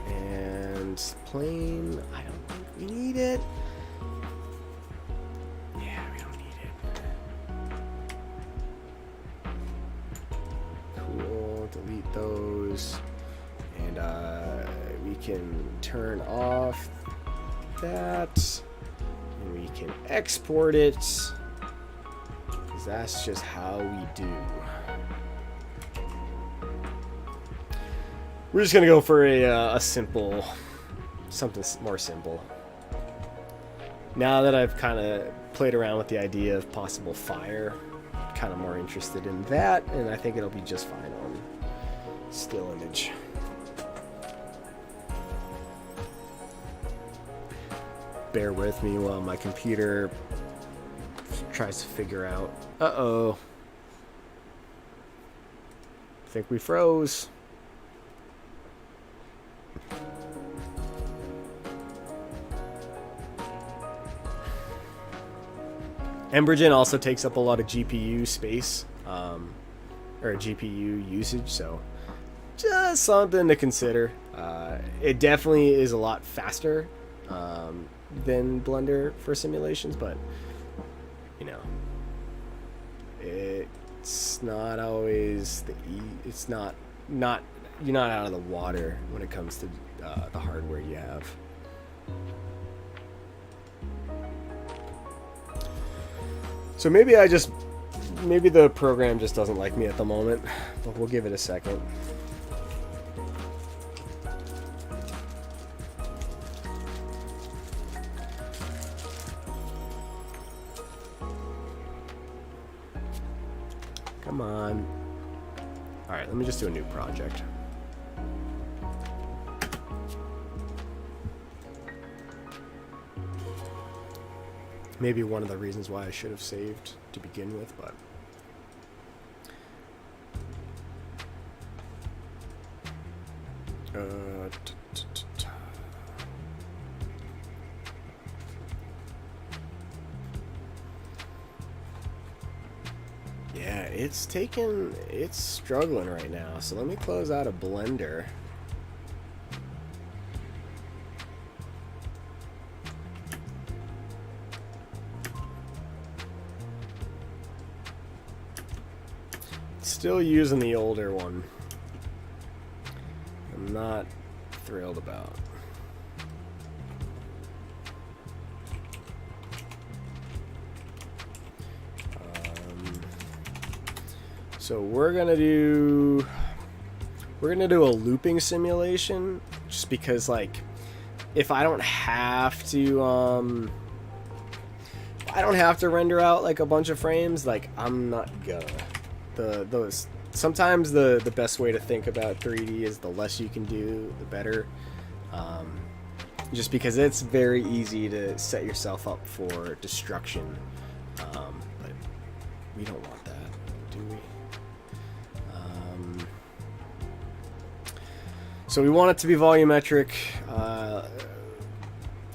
And plain, I don't think we need it. Yeah, we don't need it. Cool, delete those. And we can turn off that. And we can export it. Because that's just how we do. We're just gonna go for a simple, something more simple. Now that I've kind of played around with the idea of possible fire, kind of more interested in that, and I think it'll be just fine on still image. Bear with me while my computer tries to figure out. Uh-oh. I think we froze. Embergen also takes up a lot of GPU space, or GPU usage, so just something to consider. It definitely is a lot faster than Blender for simulations, but you know, it's not always it's not you're not out of the water when it comes to the hardware you have. So maybe the program just doesn't like me at the moment, but we'll give it a second. Come on. All right, let me just do a new project. Maybe one of the reasons why I should have saved to begin with, but yeah, it's struggling right now. So let me close out of Blender. Still using the older one. I'm not thrilled about. So we're gonna do a looping simulation, just because like if I don't have to render out like a bunch of frames, like I'm not gonna. Sometimes the best way to think about 3D is the less you can do, the better. Just because it's very easy to set yourself up for destruction. But we don't want that, do we? So we want it to be volumetric.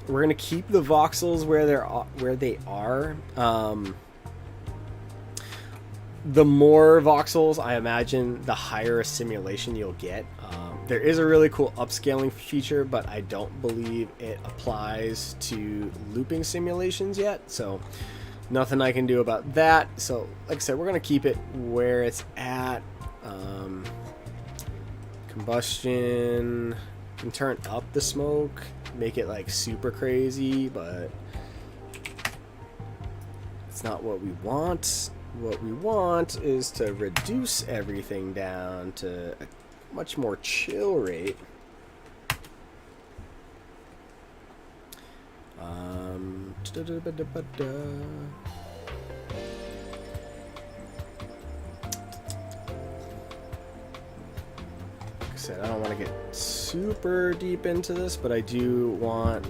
We're gonna keep the voxels where they are. The more voxels, I imagine, the higher a simulation you'll get. There is a really cool upscaling feature, but I don't believe it applies to looping simulations yet, so nothing I can do about that. So, like I said, we're going to keep it where it's at. Combustion, can turn up the smoke, make it like super crazy, but it's not what we want. What we want is to reduce everything down to a much more chill rate. Like I said, I don't want to get super deep into this, but I do want...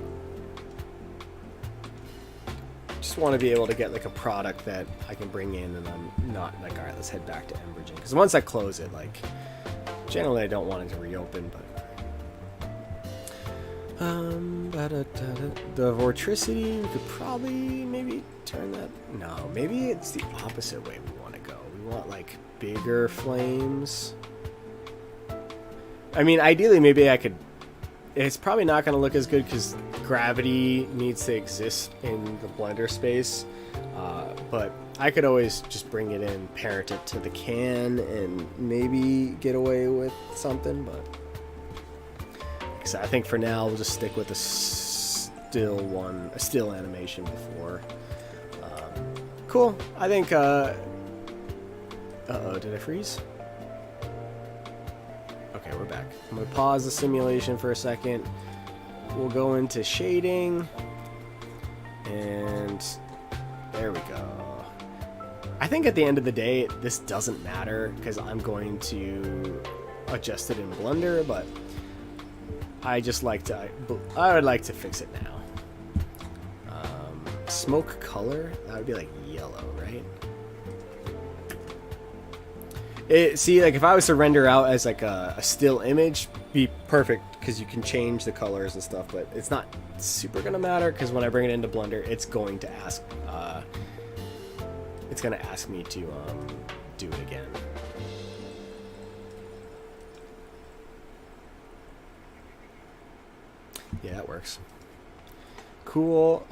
just want to be able to get like a product that I can bring in, and I'm not like, all right, let's head back to Embergen, because once I close it, like generally I don't want it to reopen. But the vorticity, we could probably maybe turn that. No, maybe it's the opposite way we want to go. We want like bigger flames. I mean, ideally maybe I could. It's probably not going to look as good because gravity needs to exist in the blender space, but I could always just bring it in, parent it to the can, and maybe get away with something. But so I think for now we'll just stick with a still animation before. Cool. I think. Uh-oh, did I freeze? Okay, we're back. I'm going to pause the simulation for a second. We'll go into shading. And there we go. I think at the end of the day, this doesn't matter because I'm going to adjust it in Blender, but I would like to fix it now. Smoke color, that would be like yellow, right? See, like if I was to render out as like a still image, be perfect because you can change the colors and stuff, but it's not super gonna matter because when I bring it into Blender, it's going to ask me to do it again. Yeah, that works. Cool.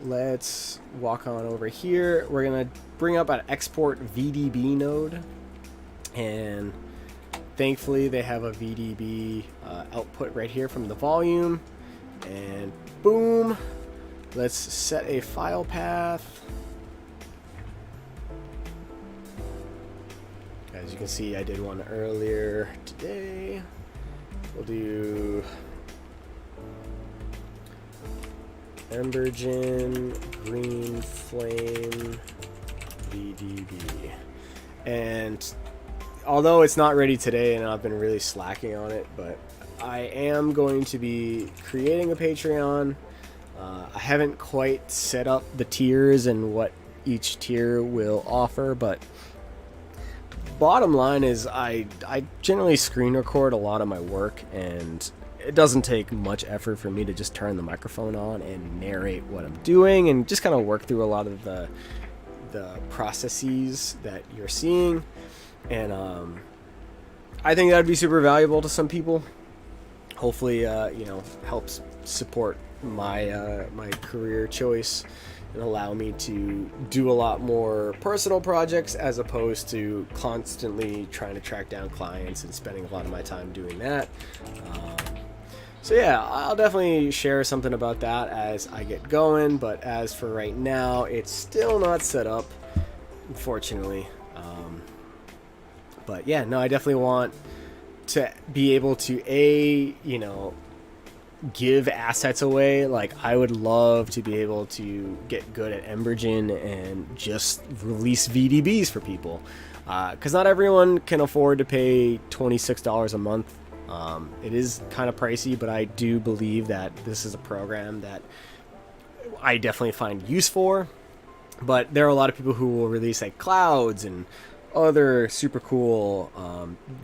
Let's walk on over here. We're gonna bring up an export VDB node. And thankfully they have a VDB output right here from the volume, and boom, let's set a file path. As you can see, I did one earlier today. We'll do Embergen green flame VDB, and although it's not ready today and I've been really slacking on it, but I am going to be creating a Patreon. I haven't quite set up the tiers and what each tier will offer, but bottom line is I generally screen record a lot of my work, and it doesn't take much effort for me to just turn the microphone on and narrate what I'm doing and just kind of work through a lot of the processes that you're seeing. And I think that would be super valuable to some people. Hopefully, helps support my my career choice and allow me to do a lot more personal projects as opposed to constantly trying to track down clients and spending a lot of my time doing that. So yeah, I'll definitely share something about that as I get going. But as for right now, it's still not set up, unfortunately. But yeah, no, I definitely want to be able to give assets away. Like, I would love to be able to get good at Embergen and just release VDBs for people, because not everyone can afford to pay $26 a month. It is kind of pricey, but I do believe that this is a program that I definitely find use for. But there are a lot of people who will release like clouds and other super cool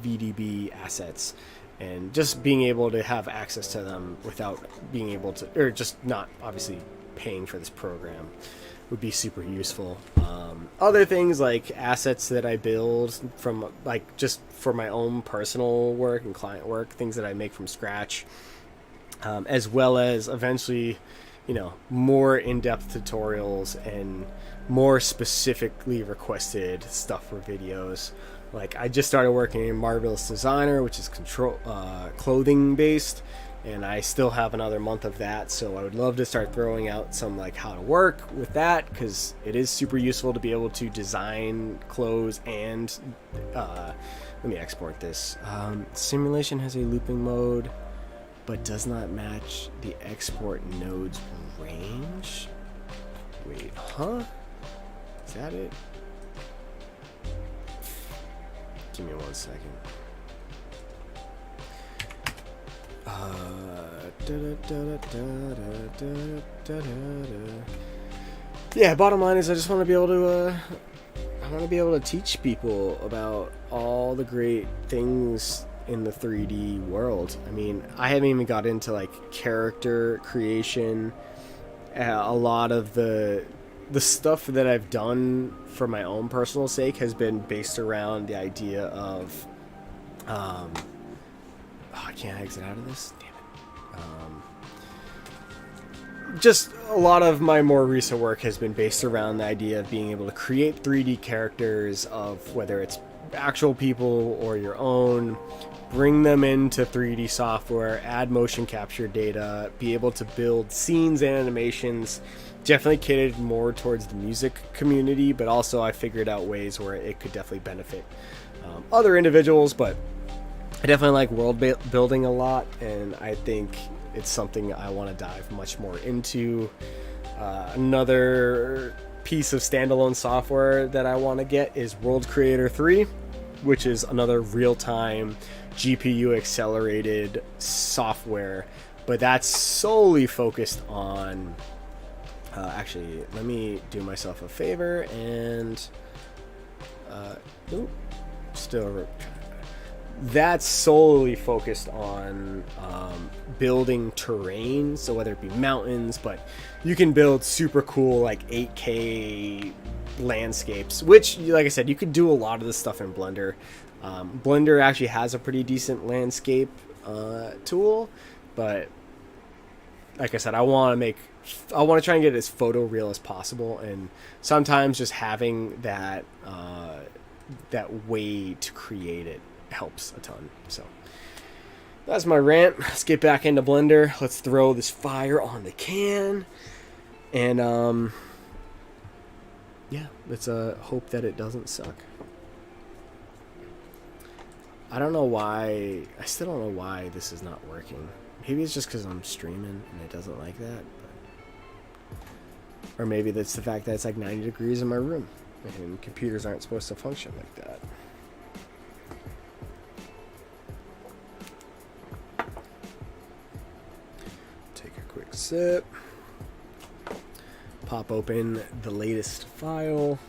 VDB assets, and just being able to have access to them without being able to, or just not obviously paying for this program, would be super useful. Other things like assets that I build from, like, just for my own personal work and client work, things that I make from scratch, as well as eventually, more in-depth tutorials and more specifically requested stuff for videos. Like, I just started working in Marvelous Designer, which is clothing based, and I still have another month of that, so I would love to start throwing out some like how to work with that, because it is super useful to be able to design clothes. And let me export this. Simulation has a looping mode but does not match the export node's range. Wait, huh? Is that it? Give me 1 second. Yeah, bottom line is I just want to be able to teach people about all the great things in the 3D world. I mean, I haven't even got into like character creation. A lot of the stuff that I've done for my own personal sake has been based around the idea of I can't exit out of this. Damn it. Just a lot of my more recent work has been based around the idea of being able to create 3D characters, of whether it's actual people or your own, bring them into 3D software, add motion capture data, be able to build scenes and animations. Definitely catered more towards the music community, but also I figured out ways where it could definitely benefit other individuals. But I definitely like world building a lot, and I think it's something I want to dive much more into. Another piece of standalone software that I want to get is World Creator 3, which is another real-time GPU accelerated software, but that's solely focused on actually, let me do myself a favor and that's solely focused on building terrain, so whether it be mountains, but you can build super cool like 8K landscapes, which, like I said, you could do a lot of this stuff in Blender. Blender actually has a pretty decent landscape tool, but like I said, I want to try and get it as photoreal as possible, and sometimes just having that way to create it helps a ton. So that's my rant. Let's get back into Blender. Let's throw this fire on the can, and yeah, let's hope that it doesn't suck. I don't know why. I still don't know why this is not working. Maybe it's just because I'm streaming and it doesn't like that. Or maybe that's the fact that it's like 90 degrees in my room and computers aren't supposed to function like that. Take a quick sip. Pop open the latest file.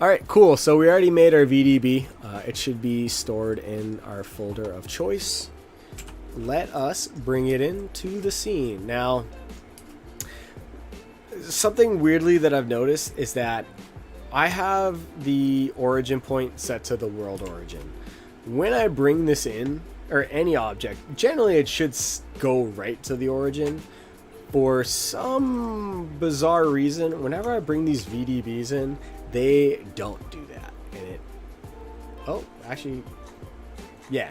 Alright, cool. So we already made our VDB. It should be stored in our folder of choice. Let us bring it into the scene. Now, something weirdly that I've noticed is that I have the origin point set to the world origin. When I bring this in, or any object, generally it should go right to the origin. For some bizarre reason, whenever I bring these VDBs in, they don't do that. And it... Oh, actually... Yeah.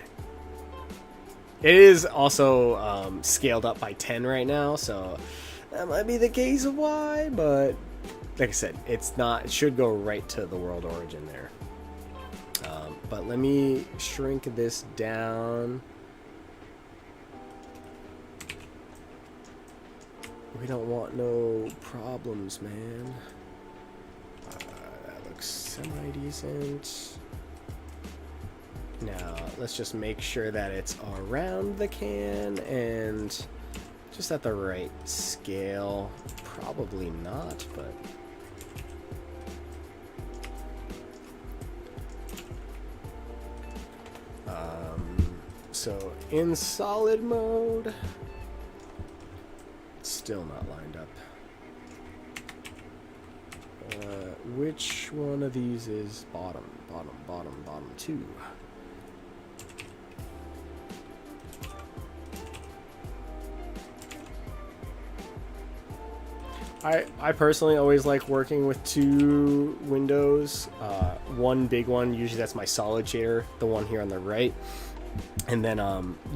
It is also scaled up by 10 right now, so that might be the case of why, but like I said, it's not. It should go right to the world origin there. but let me shrink this down. We don't want no problems, man. That looks semi-decent. Now, let's just make sure that it's around the can and just at the right scale. Probably not, but... So, in solid mode... Still not lined up. Which one of these is bottom? Bottom 2. I personally always like working with 2 windows. One big one, usually that's my solid shader, the one here on the right. And then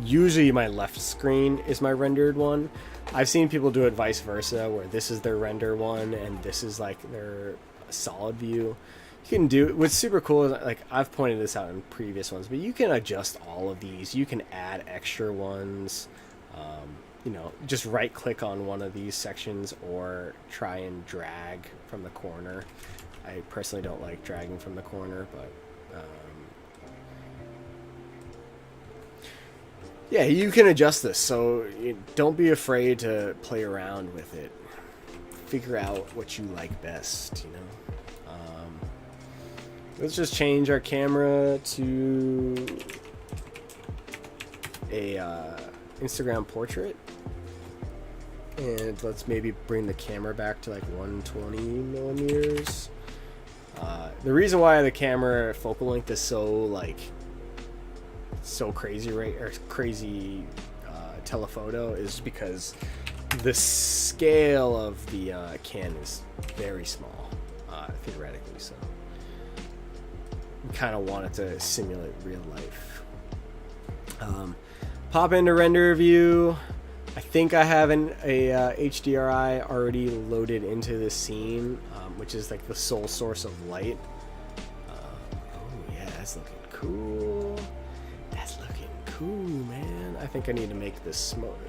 usually my left screen is my rendered one. I've seen people do it vice versa, where this is their render one and this is like their solid view. You can do, what's super cool is, like, I've pointed this out in previous ones, but you can adjust all of these. You can add extra ones. You know, just right click on one of these sections or try and drag from the corner. I personally don't like dragging from the corner, but yeah, you can adjust this, so don't be afraid to play around with it. Figure out what you like best, you know. Let's just change our camera to a Instagram portrait. And let's maybe bring the camera back to like 120 millimeters. The reason why the camera focal length is so crazy, right, or crazy telephoto, is because the scale of the can is very small, theoretically. So we kind of want it to simulate real life. Pop into render view. I think I have a HDRI already loaded into this scene, which is like the sole source of light. Oh yeah, that's looking cool. That's looking cool, man. I think I need to make this smoke,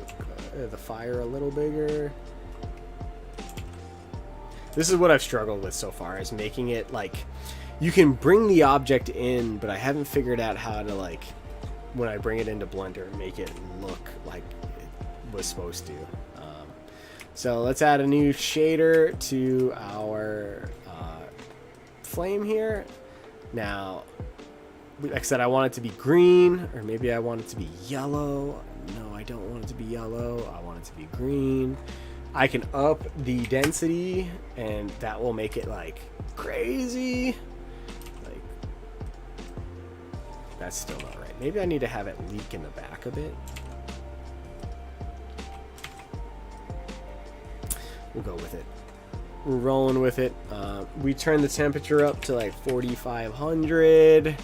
the fire a little bigger. This is what I've struggled with so far, is making it like, you can bring the object in, but I haven't figured out how to, like, when I bring it into Blender, make it look like it was supposed to. So let's add a new shader to our flame here. Now, like I said, I want it to be green, or maybe I want it to be yellow. No, I don't want it to be yellow. I want it to be green. I can up the density, and that will make it like crazy. Like, that's still not right. Maybe I need to have it leak in the back a bit. We'll go with it. We're rolling with it. We turn the temperature up to like 4,500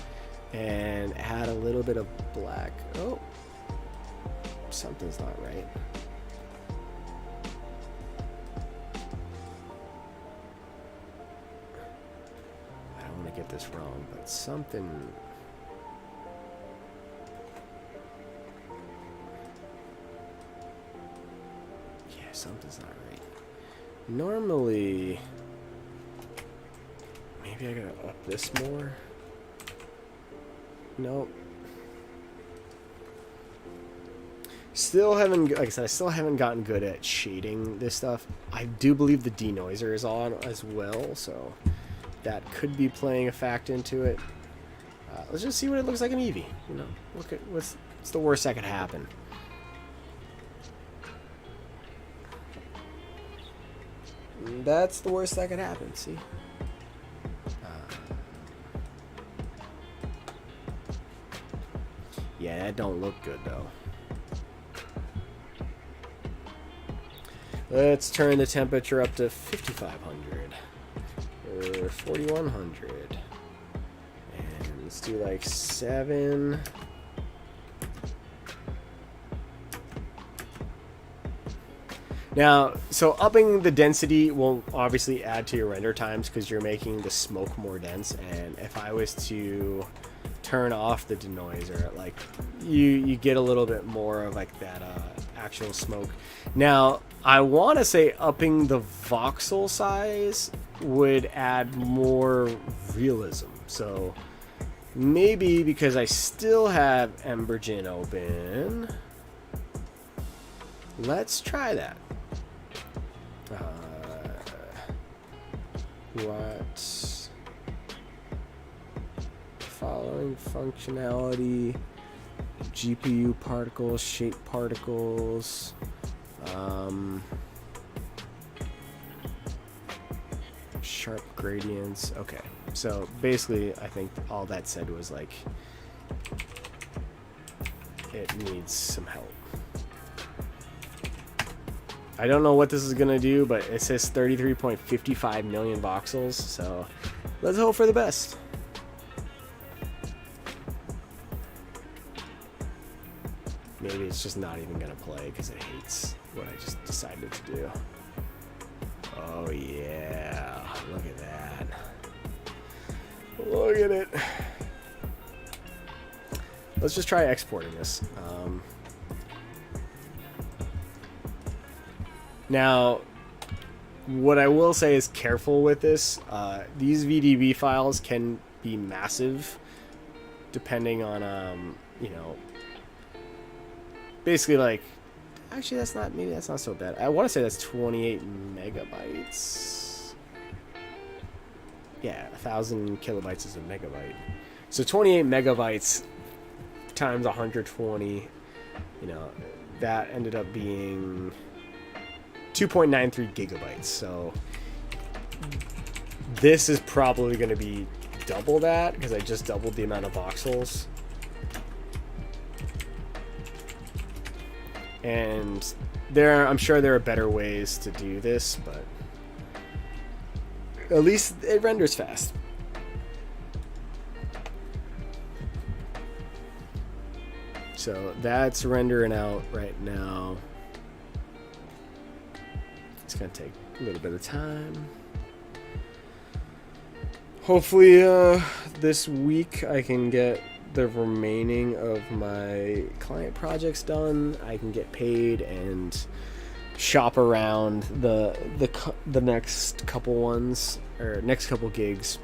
and add a little bit of black. Oh, something's not right. I don't want to get this wrong, but something. Yeah, something's not right. Normally, maybe I gotta up this more. Nope. Still haven't, like I said, I still haven't gotten good at shading this stuff. I do believe the denoiser is on as well, so that could be playing a fact into it. Let's just see what it looks like in Eevee. You know, look at what's the worst that could happen. That's the worst that could happen, see? Yeah, that don't look good, though. Let's turn the temperature up to 5,500. Or 4,100. And let's do like 7. Now, so upping the density will obviously add to your render times because you're making the smoke more dense. And if I was to turn off the denoiser, like you get a little bit more of like that actual smoke. Now I want to say upping the voxel size would add more realism. So maybe, because I still have Embergen open, let's try that. What following functionality: GPU particles, shape particles, sharp gradients. Okay, so basically I think all that said was like it needs some help. I don't know what this is gonna do, but it says 33.55 million voxels, so let's hope for the best. Maybe it's just not even gonna play because it hates what I just decided to do. Oh yeah, look at that. Look at it. Let's just try exporting this. Now, what I will say is careful with this. These VDB files can be massive depending on, you know, basically like, actually that's not, maybe that's not so bad. I want to say that's 28 megabytes. Yeah, 1,000 kilobytes is a megabyte. So 28 megabytes times 120, you know, that ended up being 2.93 gigabytes. So this is probably going to be double that because I just doubled the amount of voxels. And I'm sure there are better ways to do this, but at least it renders fast. So that's rendering out right now. It's gonna take a little bit of time. Hopefully this week I can get the remaining of my client projects done. I can get paid and shop around the next couple ones, or next couple gigs.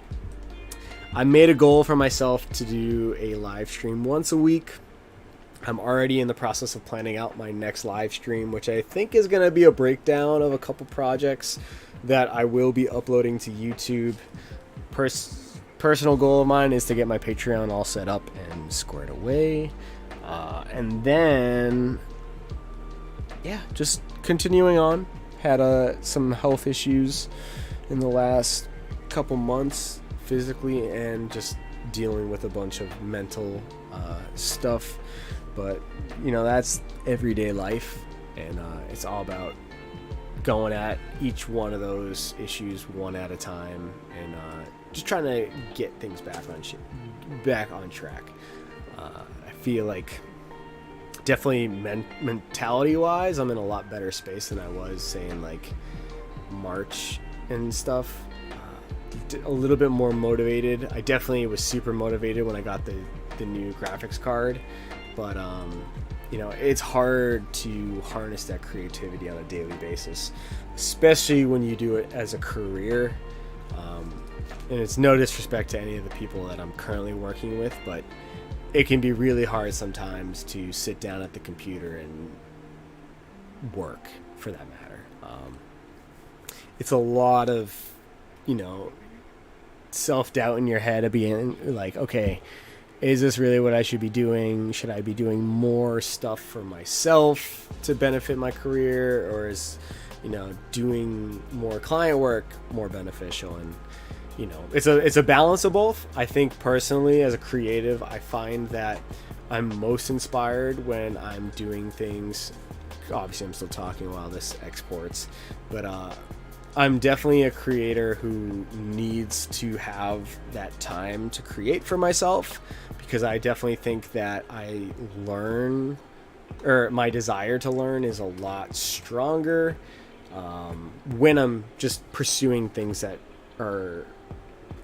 I made a goal for myself to do a live stream once a week. I'm already in the process of planning out my next live stream, which I think is going to be a breakdown of a couple projects that I will be uploading to YouTube. Personal goal of mine is to get my Patreon all set up and squared away. And then, yeah, just continuing on. Had some health issues in the last couple months, physically, and just dealing with a bunch of mental stuff. But, you know, that's everyday life, and it's all about going at each one of those issues one at a time, and just trying to get things back on track. I feel like definitely mentality-wise, I'm in a lot better space than I was, say, in like March and stuff. A little bit more motivated. I definitely was super motivated when I got the new graphics card. But, you know, it's hard to harness that creativity on a daily basis, especially when you do it as a career. And it's no disrespect to any of the people that I'm currently working with, but it can be really hard sometimes to sit down at the computer and work, for that matter. It's a lot of, you know, self-doubt in your head of being like, okay, is this really what I should be doing? Should I be doing more stuff for myself to benefit my career? Or is, you know, doing more client work more beneficial? And, you know, it's a balance of both. I think personally, as a creative, I find that I'm most inspired when I'm doing things. Obviously, I'm still talking while this exports, but I'm definitely a creator who needs to have that time to create for myself, because I definitely think that I learn, or my desire to learn is a lot stronger when I'm just pursuing things that are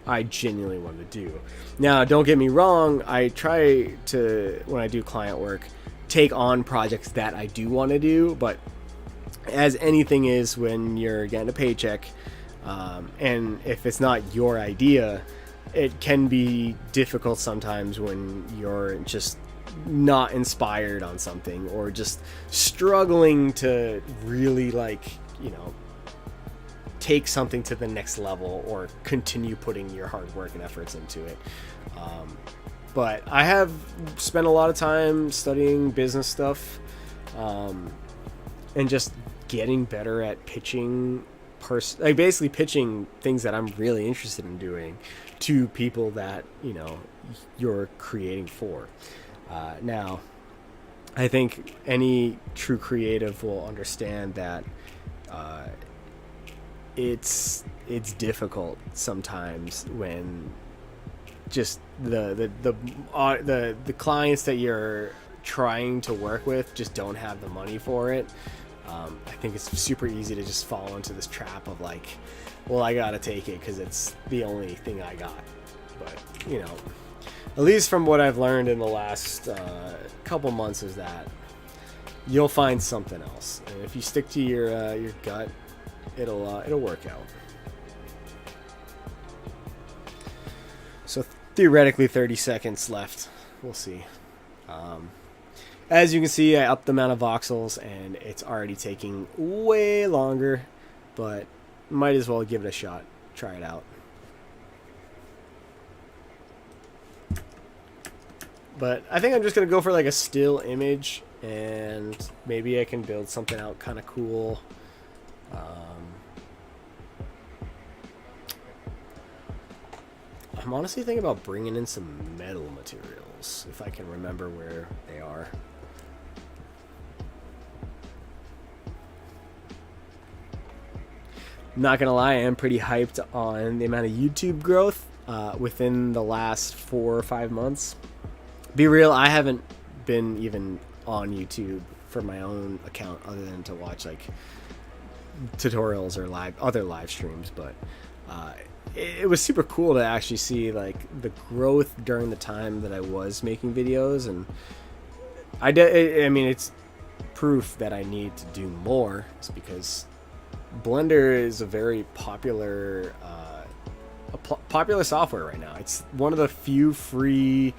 I genuinely want to do. Now, don't get me wrong, I try to, when I do client work, take on projects that I do want to do, but as anything is when you're getting a paycheck, and if it's not your idea, it can be difficult sometimes when you're just not inspired on something, or just struggling to really, like, you know, take something to the next level or continue putting your hard work and efforts into it. But I have spent a lot of time studying business stuff, and just getting better at pitching, like basically pitching things that I'm really interested in doing to people that, you know, you're creating for. Now, I think any true creative will understand that it's difficult sometimes when just the clients that you're trying to work with just don't have the money for it. I think it's super easy to just fall into this trap of like, well, I gotta take it because it's the only thing I got. But, you know, at least from what I've learned in the last couple months is that you'll find something else, and if you stick to your gut, it'll work out. So theoretically 30 seconds left. We'll see. As you can see, I upped the amount of voxels and it's already taking way longer, but might as well give it a shot. Try it out. But I think I'm just going to go for like a still image, and maybe I can build something out kind of cool. I'm honestly thinking about bringing in some metal materials, if I can remember where they are. I'm not gonna lie, I am pretty hyped on the amount of YouTube growth within the last 4 or 5 months. Be real, I haven't been even on YouTube for my own account other than to watch like tutorials or other live streams, but it was super cool to actually see like the growth during the time that I was making videos, and I mean, it's proof that I need to do more. It's because Blender is a very popular popular software right now. It's one of the few free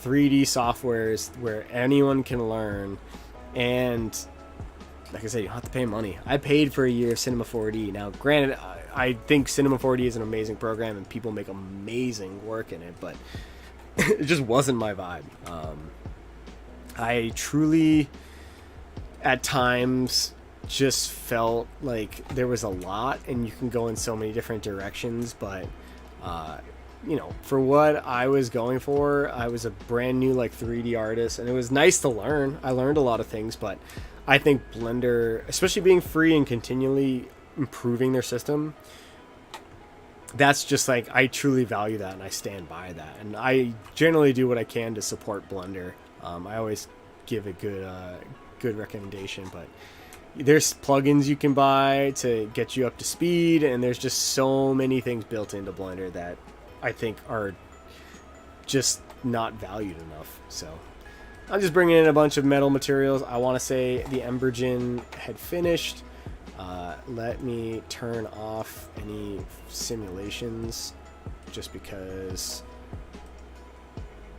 3D softwares where anyone can learn, and like I said, you don't have to pay money. I paid for a year of Cinema 4D. Now, granted, I think Cinema 4D is an amazing program and people make amazing work in it, but it just wasn't my vibe. I truly, at times, just felt like there was a lot and you can go in so many different directions, but you know, for what I was going for, I was a brand new like 3D artist, and it was nice to learn. I learned a lot of things, but I think Blender, especially being free and continually improving their system, that's just like, I truly value that and I stand by that, and I generally do what I can to support Blender. I always give a good recommendation, but there's plugins you can buy to get you up to speed, and there's just so many things built into Blender that I think are just not valued enough. So I'm just bringing in a bunch of metal materials. I want to say the Embergen had finished. Let me turn off any simulations just because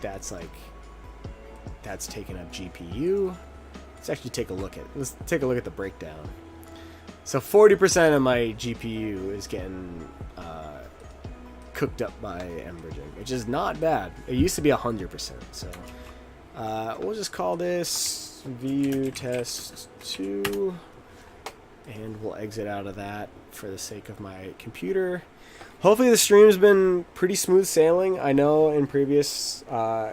that's taking up GPU. Let's actually take a look at the breakdown. So 40% of my GPU is getting cooked up by Embergen, which is not bad. It used to be 100%. So we'll just call this VU test 2, and we'll exit out of that for the sake of my computer. Hopefully the stream's been pretty smooth sailing. I know in previous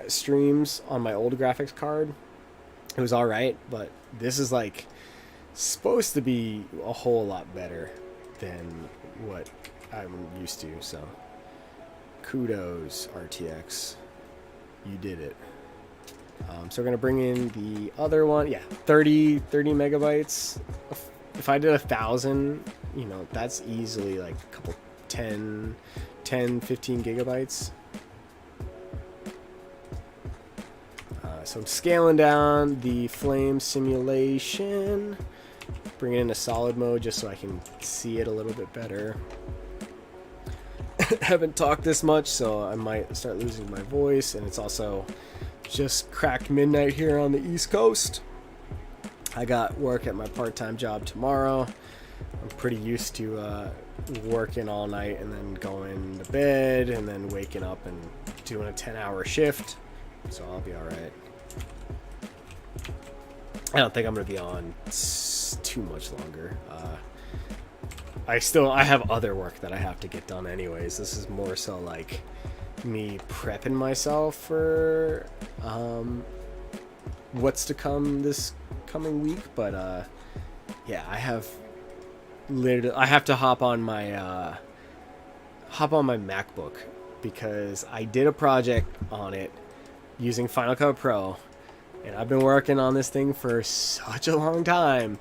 streams on my old graphics card, it was alright, but this is like supposed to be a whole lot better than what I'm used to. So kudos, RTX, you did it. So we're gonna bring in the other one. Yeah, 30 megabytes. If I did 1,000, you know, that's easily like a couple 10 10, 15 gigabytes. So I'm scaling down the flame simulation, bring it into solid mode just so I can see it a little bit better. Haven't talked this much, so I might start losing my voice, and it's also just cracked midnight here on the East Coast. I got work at my part-time job tomorrow. I'm pretty used to working all night and then going to bed and then waking up and doing a 10-hour shift, so I'll be all right. I don't think I'm gonna be on too much longer. I have other work that I have to get done anyways. This is more so like me prepping myself for what's to come this coming week. But yeah, I have to hop on my MacBook because I did a project on it using Final Cut Pro. And I've been working on this thing for such a long time,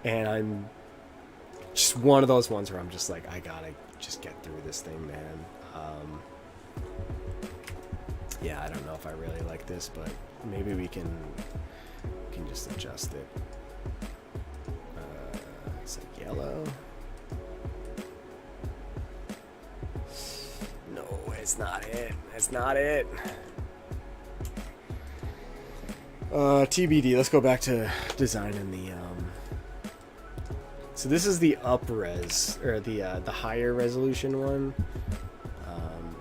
and I'm just one of those ones where I'm just like, I gotta just get through this thing, man. Yeah, I don't know if I really like this, but maybe we can just adjust it. It's like yellow. No, it's not it. It's not it. TBD. Let's go back to designing the. So this is the up-res, or the higher resolution one.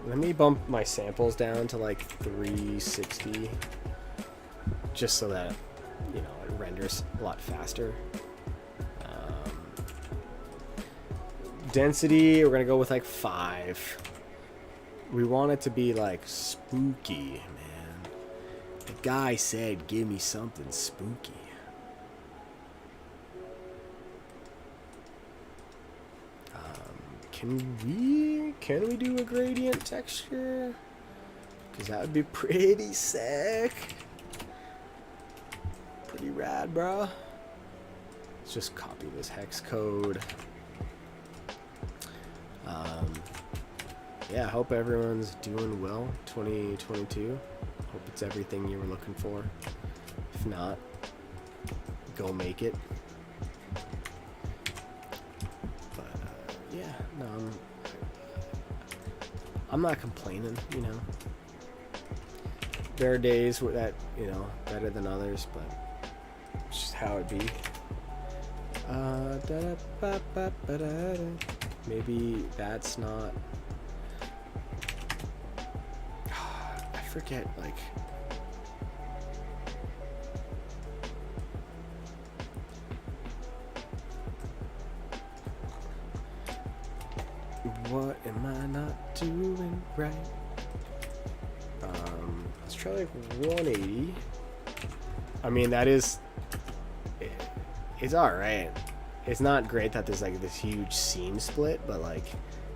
Let me bump my samples down to like 360, just so that it renders a lot faster. Density, we're gonna go with like 5. We want it to be like spooky. The guy said, give me something spooky. Can we do a gradient texture? Because that would be pretty sick. Pretty rad, bro. Let's just copy this hex code. Yeah, I hope everyone's doing well. 2022. Hope it's everything you were looking for. If not, go make it. But yeah, no, I'm not complaining. There are days that better than others, but it's just how it be. Maybe that's not. I forget, like. What am I not doing right? Let's try like 180. I mean, that is. It's alright. It's not great that there's like this huge seam split, but like,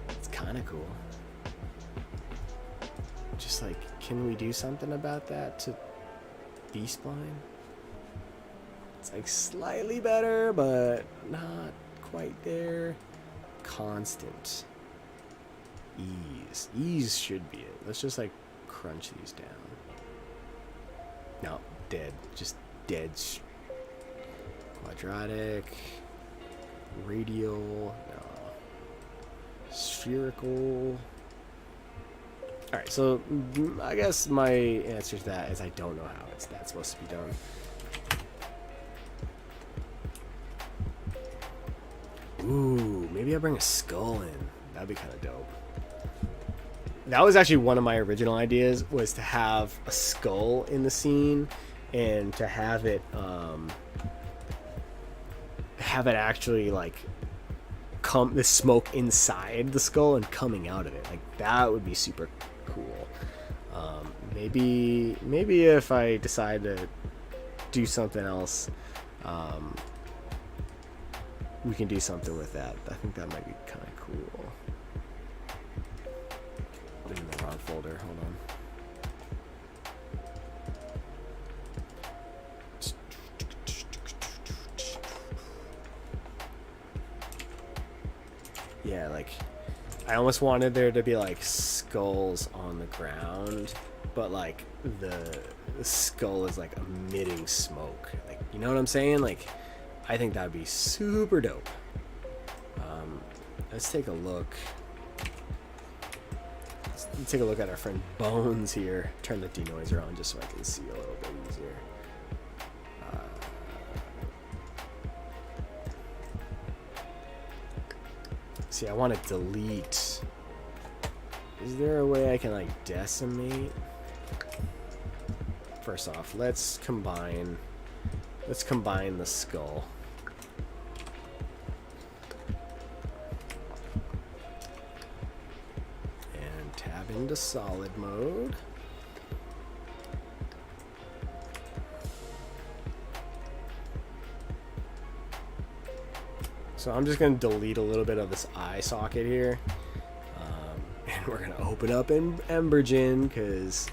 it's kind of cool. Just like, can we do something about that to B-spline? It's like slightly better, but not quite there. Constant. Ease. Ease should be it. Let's just like crunch these down. No, dead. Just dead. Quadratic. Radial. No. Spherical. Alright, so I guess my answer to that is I don't know how that's supposed to be done. Ooh, maybe I bring a skull in. That'd be kind of dope. That was actually one of my original ideas, was to have a skull in the scene and to have it actually like come the smoke inside the skull and coming out of it. Like that would be super cool. Maybe if I decide to do something else, we can do something with that. I think that might be kind of cool. I'm in the wrong folder. Hold on. Yeah, like I almost wanted there to be like skulls on the ground, but like the skull is like emitting smoke. Like, you know what I'm saying? Like, I think that'd be super dope. Let's take a look. Let's take a look at our friend Bones here. Turn the denoiser on just so I can see a little bit easier. See, I want to delete. Is there a way I can like decimate? First off, let's combine the skull. And tab into solid mode. So I'm just going to delete a little bit of this eye socket here. And we're going to open up in Embergen because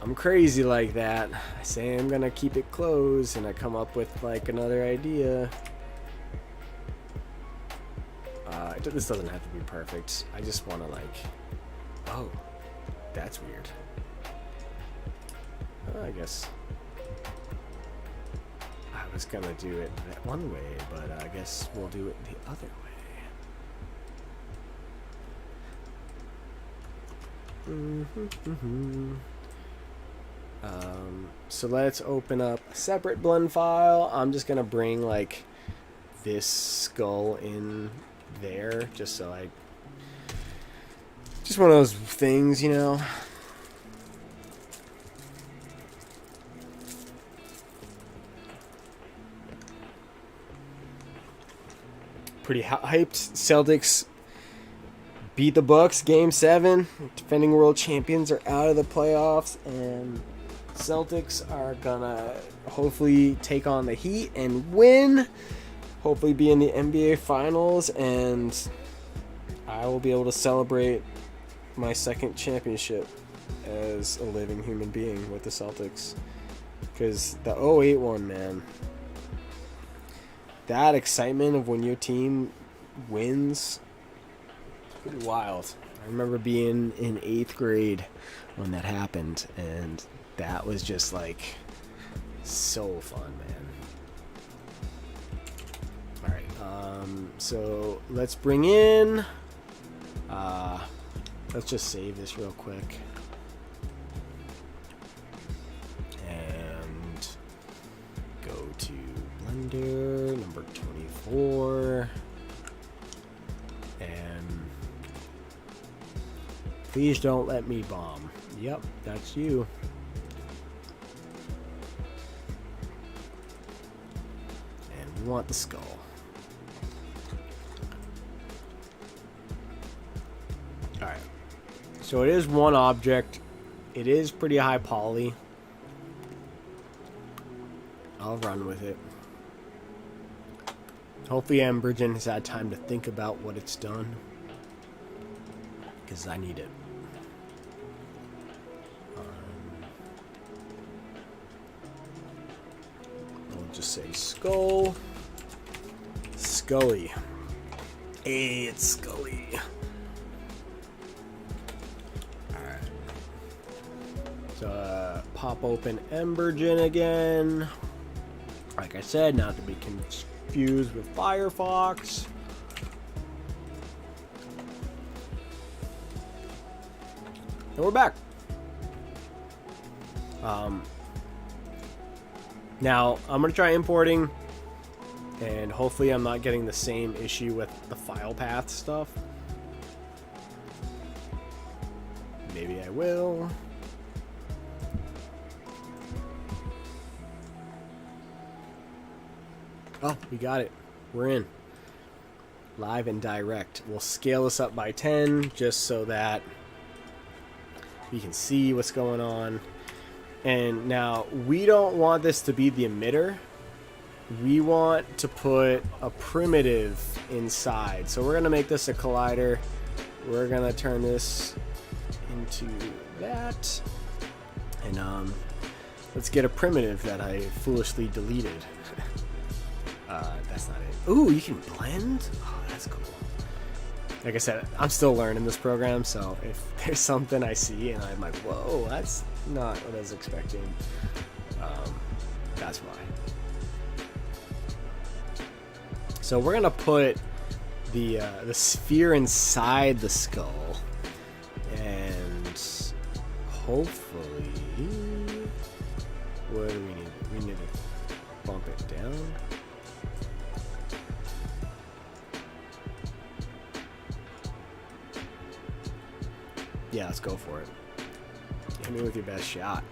I'm crazy like that. I say I'm going to keep it closed and I come up with like another idea. This doesn't have to be perfect. I just want to like... Oh, that's weird. I guess... I was gonna do it that one way, but I guess we'll do it the other way. So let's open up a separate blend file. I'm just gonna bring like this skull in there, just so I... Just one of those things, you know. Pretty hyped. Celtics beat the Bucks game 7. Defending world champions are out of the playoffs, and Celtics are gonna hopefully take on the Heat and win. Hopefully be in the NBA Finals, and I will be able to celebrate my second championship as a living human being with the Celtics. Because the 08 one, man. That excitement of when your team wins, it's pretty wild. I remember being in 8th grade when that happened, and that was just like so fun, man. Alright, so let's bring in, let's just save this real quick. And go to Blender, number 24. And please don't let me bomb. Yep, that's you. And we want the skull. Alright. So it is one object. It is pretty high poly. I'll run with it. Hopefully Embergen has had time to think about what it's done, because I need it. We'll just say skull. Scully. Hey, it's Scully. Alright. So, pop open Embergen again. Like I said, not to be confused with Firefox. And we're back. Now, I'm going to try importing, and hopefully I'm not getting the same issue with the file path stuff. Maybe I will. Oh, we got it. We're in. Live and direct. We'll scale this up by 10 just so that you can see what's going on. And now, we don't want this to be the emitter. We want to put a primitive inside. So we're going to make this a collider. We're going to turn this into that. And let's get a primitive that I foolishly deleted. That's not it. Ooh, you can blend? Oh, that's cool. Like I said, I'm still learning this program, so if there's something I see and I'm like, whoa, that's not what I was expecting, that's why. So we're gonna put the sphere inside the skull, and hopefully, what do we need? We need to bump it down. Yeah, let's go for it. Hit me with your best shot.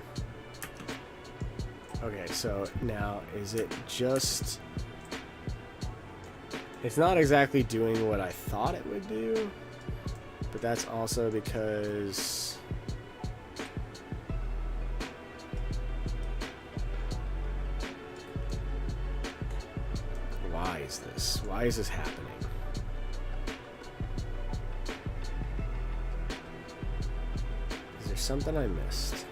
Okay, so now is it just... It's not exactly doing what I thought it would do, but that's also because... Why is this? Why is this happening? Is there something I missed?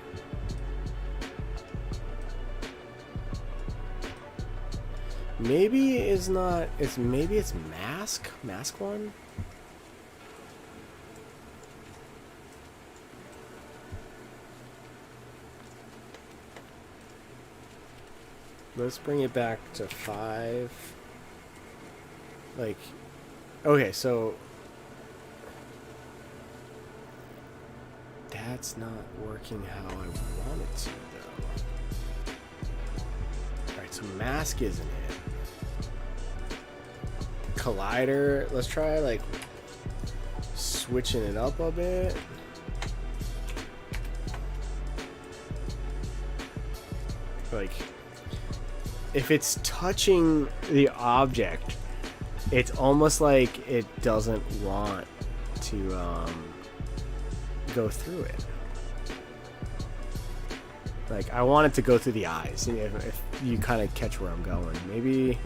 Maybe it's not. Maybe it's mask one. Let's bring it back to 5. Like, okay, so that's not working how I want it to, though. Alright, so mask isn't it. Collider, let's try like switching it up a bit. Like, if it's touching the object, it's almost like it doesn't want to go through it. Like, I want it to go through the eyes. If you kind of catch where I'm going, maybe.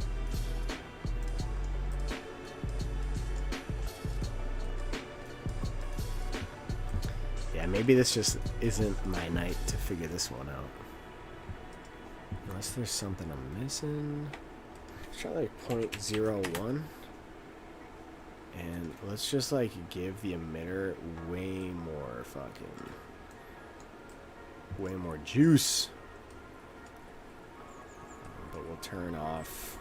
Yeah, maybe this just isn't my night to figure this one out. Unless there's something I'm missing. Let's try like 0.01. And let's just like give the emitter way more juice. But we'll turn off.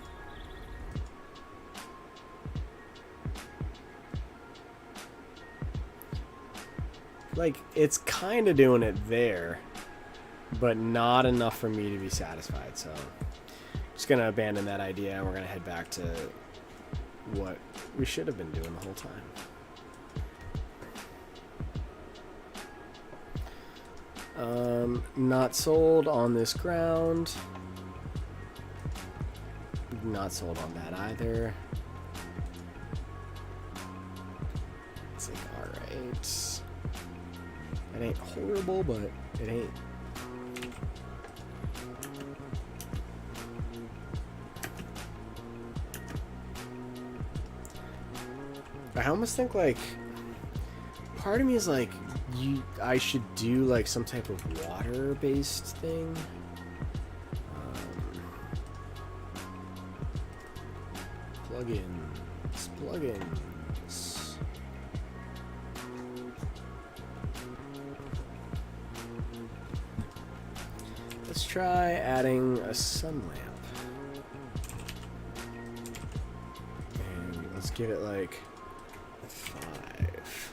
Like, it's kind of doing it there, but not enough for me to be satisfied. So I'm just gonna abandon that idea, and we're gonna head back to what we should have been doing the whole time. Not sold on this ground. Not sold on that either. It's like, alright. It ain't horrible, but it ain't. I almost think like part of me is like I should do like some type of water-based thing. Plugins. Let's try adding a sun lamp. And let's give it like 5.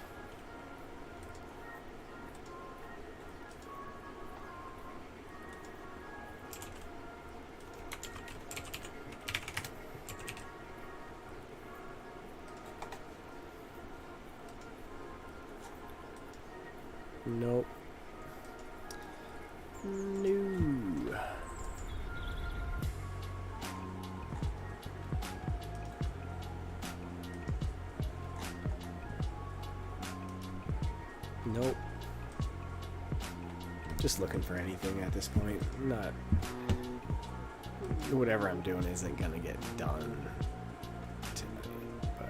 Nope. No. Nope. Just looking for anything at this point. Not. Whatever I'm doing isn't gonna get done tonight, but.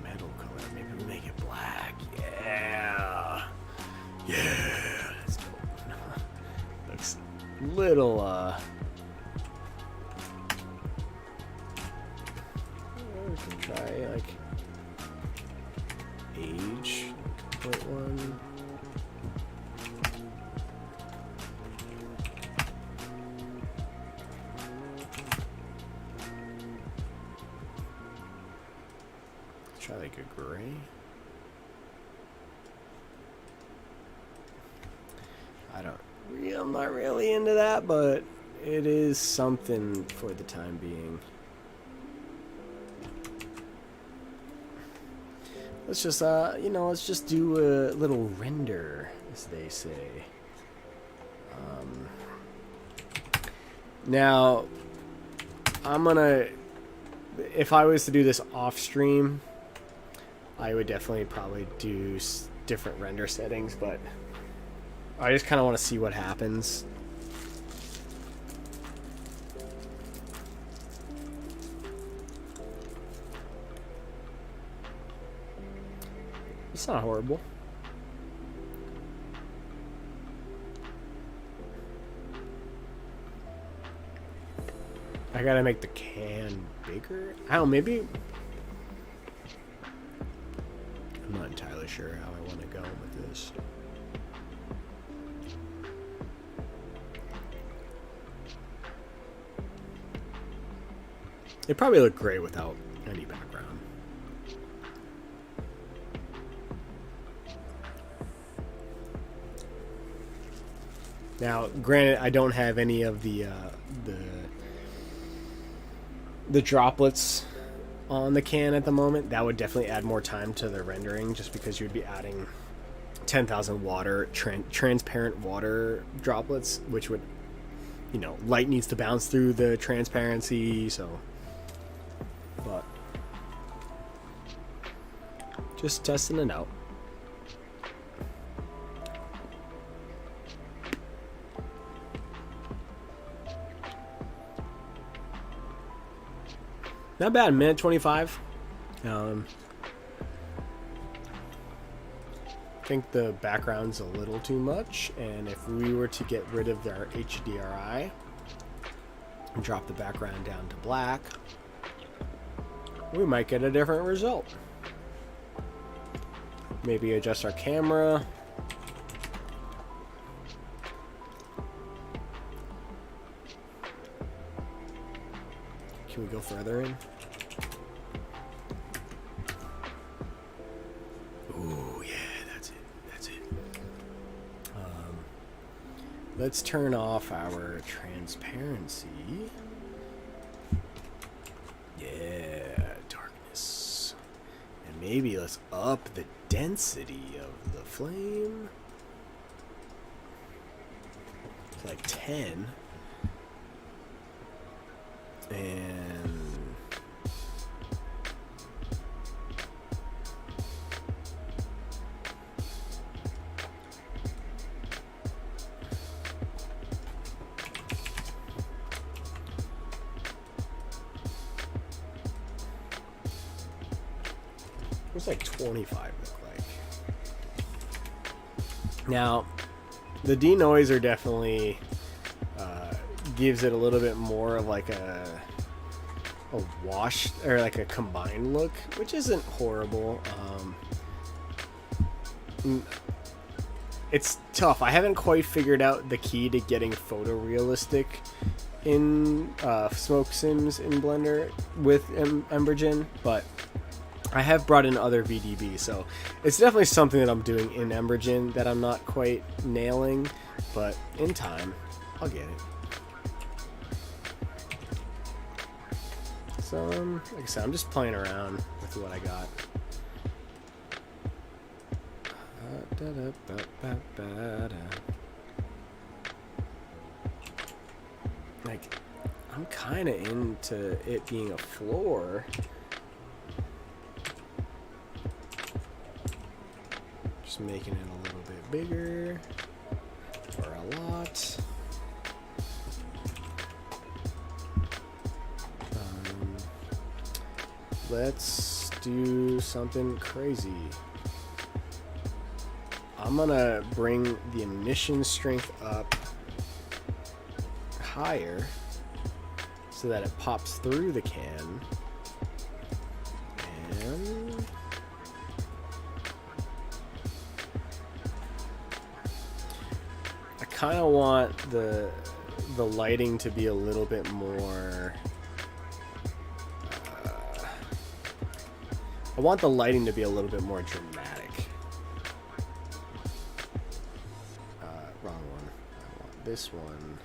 Metal color. Maybe we make it black. Yeah. Yeah. That's dope. Looks little, can try like age 0.1. Try like a gray. I'm not really into that, but it is something for the time being. Let's just, let's just do a little render, as they say. Now, if I was to do this off stream, I would definitely probably do different render settings, but I just kind of want to see what happens. It's not horrible. I gotta make the can bigger. I don't know, maybe. I'm not entirely sure how I want to go with this. It probably look great without any background. Now, granted, I don't have any of the droplets on the can at the moment. That would definitely add more time to the rendering, just because you'd be adding 10,000 water transparent water droplets, which would, light needs to bounce through the transparency, so. But just testing it out. Not bad, minute 25. I think the background's a little too much, and if we were to get rid of our HDRI and drop the background down to black, we might get a different result. Maybe adjust our camera. Can we go further in? Ooh, yeah, that's it. Let's turn off our transparency. Yeah, darkness. And maybe let's up the density of the flame. It's like 10. And what's like 25 look like? Now, the denoiser definitely gives it a little bit more of like a wash, or like a combined look, which isn't horrible. It's tough. I haven't quite figured out the key to getting photorealistic in smoke sims in Blender with Embergen, but I have brought in other VDB, so it's definitely something that I'm doing in Embergen that I'm not quite nailing, but in time I'll get it. So, like I said, I'm just playing around with what I got. Like, I'm kind of into it being a floor. Just making it a little bit bigger, or a lot. Let's do something crazy. I'm gonna bring the emission strength up higher so that it pops through the can. I kind of want the lighting to be a little bit more. I want the lighting to be a little bit more dramatic. Wrong one. I want this one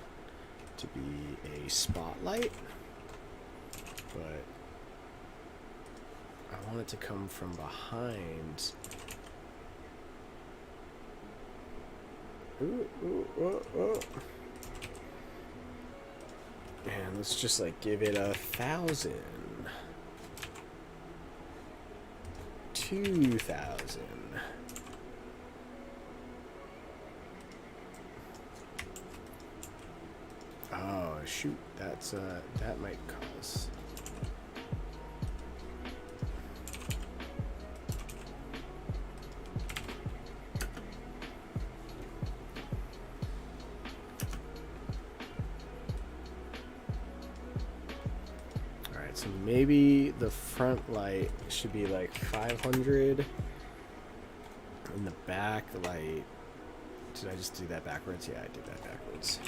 to be a spotlight, but I want it to come from behind. And let's just like give it 1,000. 2,000. Oh shoot, that's that might cause. Alright, so maybe the front light should be like 500. And the back light, did I just do that backwards? Yeah, I did that backwards.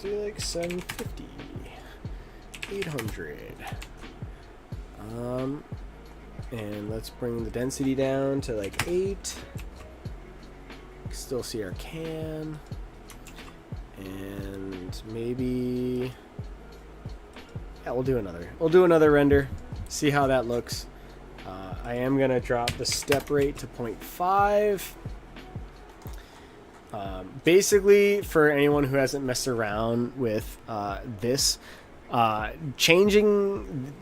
Do like 750, 800. And let's bring the density down to like 8. Still see our can. And maybe, yeah, we'll do another render. See how that looks. I am gonna drop the step rate to 0.5. Basically, for anyone who hasn't messed around with this,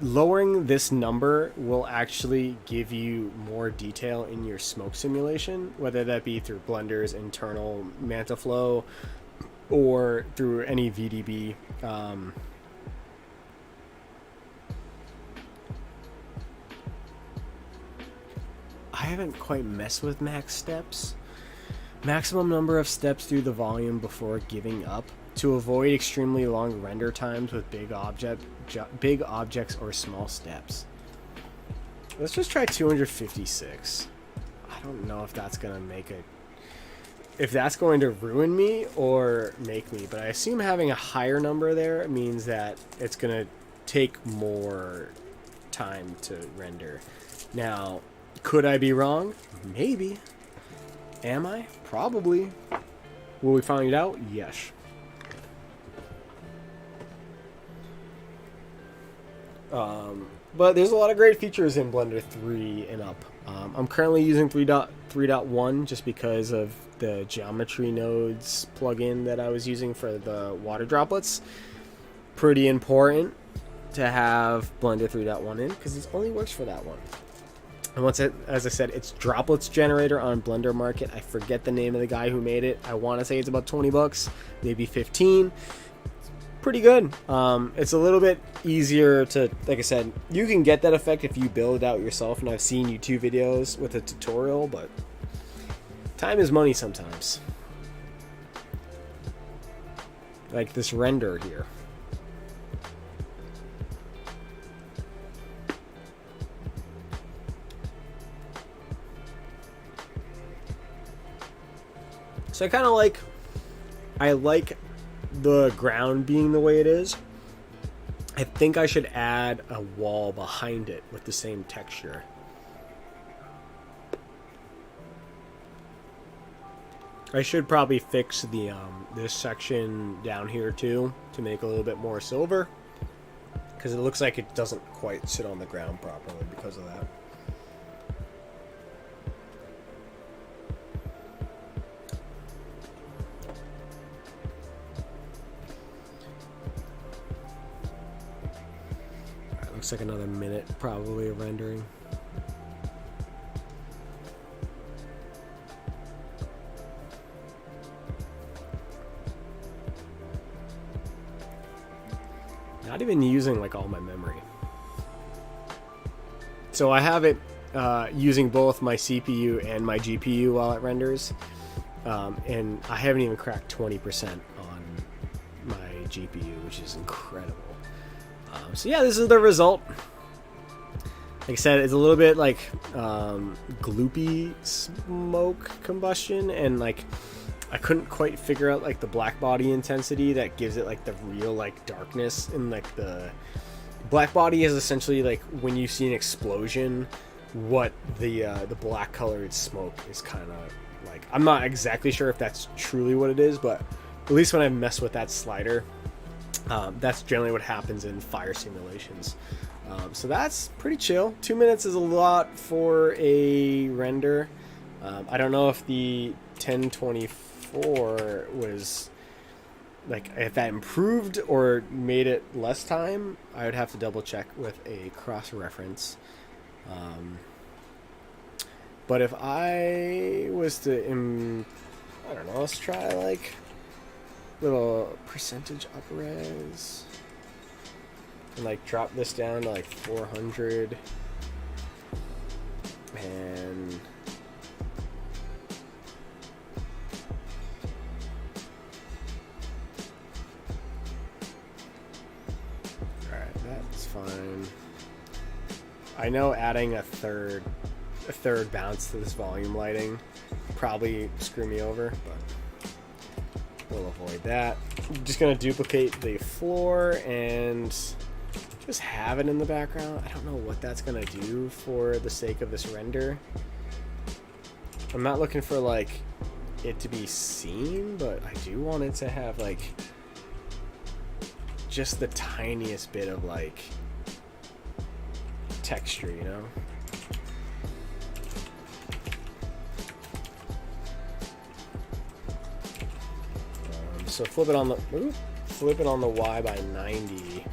lowering this number will actually give you more detail in your smoke simulation, whether that be through Blender's internal MantaFlow or through any VDB. I haven't quite messed with max steps. Maximum number of steps through the volume before giving up to avoid extremely long render times with big objects or small steps. Let's just try 256. I don't know if that's gonna if that's going to ruin me or make me, but I assume having a higher number there means that it's gonna take more time to render. Now, could I be wrong? Maybe. Am I? Probably. Will we find out? Yes. But there's a lot of great features in Blender 3 and up. I'm currently using 3.1 just because of the geometry nodes plugin that I was using for the water droplets. Pretty important to have Blender 3.1 in because it only works for that one. And as I said, it's droplets generator on Blender Market. I forget the name of the guy who made it. I want to say it's about 20 bucks, maybe 15. It's pretty good. It's a little bit easier to, like I said, you can get that effect if you build it out yourself. And I've seen YouTube videos with a tutorial, but time is money sometimes. Like this render here. So I like the ground being the way it is. I think I should add a wall behind it with the same texture. I should probably fix the this section down here too to make a little bit more silver, because it looks like it doesn't quite sit on the ground properly because of that. Looks like another minute probably of rendering. Not even using like all my memory. So I have it using both my CPU and my GPU while it renders. And I haven't even cracked 20% on my GPU, which is incredible. So yeah, this is the result. Like I said, it's a little bit like gloopy smoke combustion, and like I couldn't quite figure out like the black body intensity that gives it like the real like darkness. And like the black body is essentially like when you see an explosion, what the black colored smoke is kind of like. I'm not exactly sure if that's truly what it is, but at least when I mess with that slider, that's generally what happens in fire simulations. So that's pretty chill. 2 minutes is a lot for a render. I don't know if the 1024 was like, if that improved or made it less time. I would have to double check with a cross reference. But if I was to, I don't know, let's try like little percentage up res and like drop this down to like 400 and alright, that's fine. I know adding a third bounce to this volume lighting probably screw me over, but we'll avoid that. I'm just gonna duplicate the floor and just have it in the background. I don't know what that's gonna do for the sake of this render. I'm not looking for like it to be seen, but I do want it to have like just the tiniest bit of like texture, you know? So flip it on the Y by 90.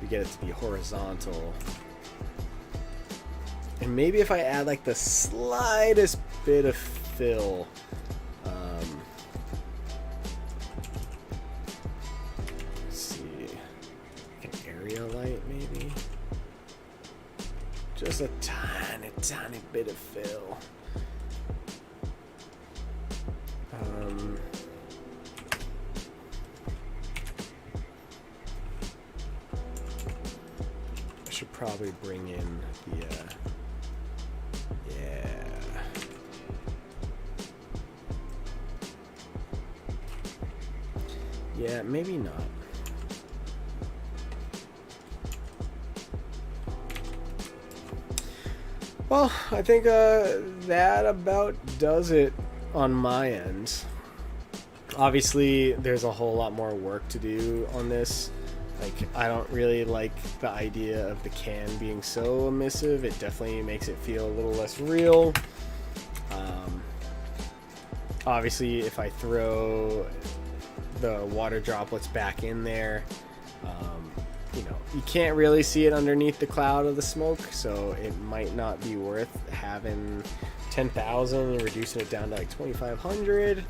We get it to be horizontal. And maybe if I add like the slightest bit of fill, let's see, like an area light maybe. Just a tiny bit of fill. Probably bring in the yeah, maybe not. Well, I think that about does it on my end. Obviously there's a whole lot more work to do on this. Like, I don't really like the idea of the can being so emissive. It definitely makes it feel a little less real. Obviously, if I throw the water droplets back in there, you know, you can't really see it underneath the cloud of the smoke, so it might not be worth having 10,000 and reducing it down to like 2,500.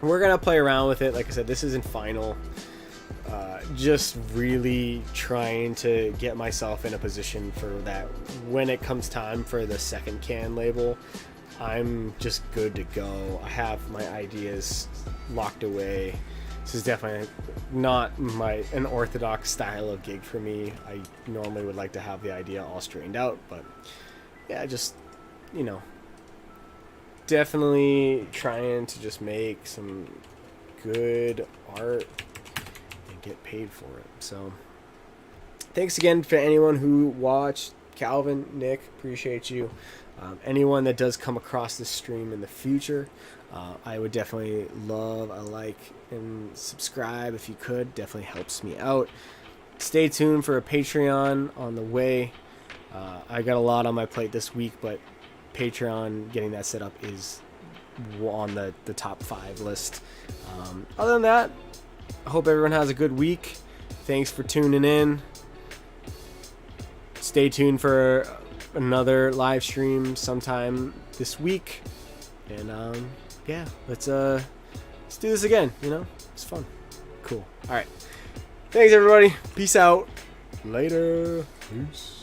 We're gonna play around with it. Like I said, this isn't final. Just really trying to get myself in a position for that when it comes time for the second can label, I'm just good to go. I have my ideas locked away. This is definitely not an orthodox style of gig for me. I normally would like to have the idea all straightened out, but yeah, just, you know, definitely trying to just make some good art get paid for it. So thanks again for anyone who watched. Calvin, Nick, appreciate you. Anyone that does come across this stream in the future, I would definitely love a like and subscribe if you could. Definitely helps me out. Stay tuned for a Patreon on the way. I got a lot on my plate this week, but Patreon, getting that set up is on the top 5 list. Other than that, I hope everyone has a good week. Thanks for tuning in. Stay tuned for another live stream sometime this week. And yeah, let's do this again, you know? It's fun. Cool. All right. Thanks, everybody. Peace out. Later. Peace.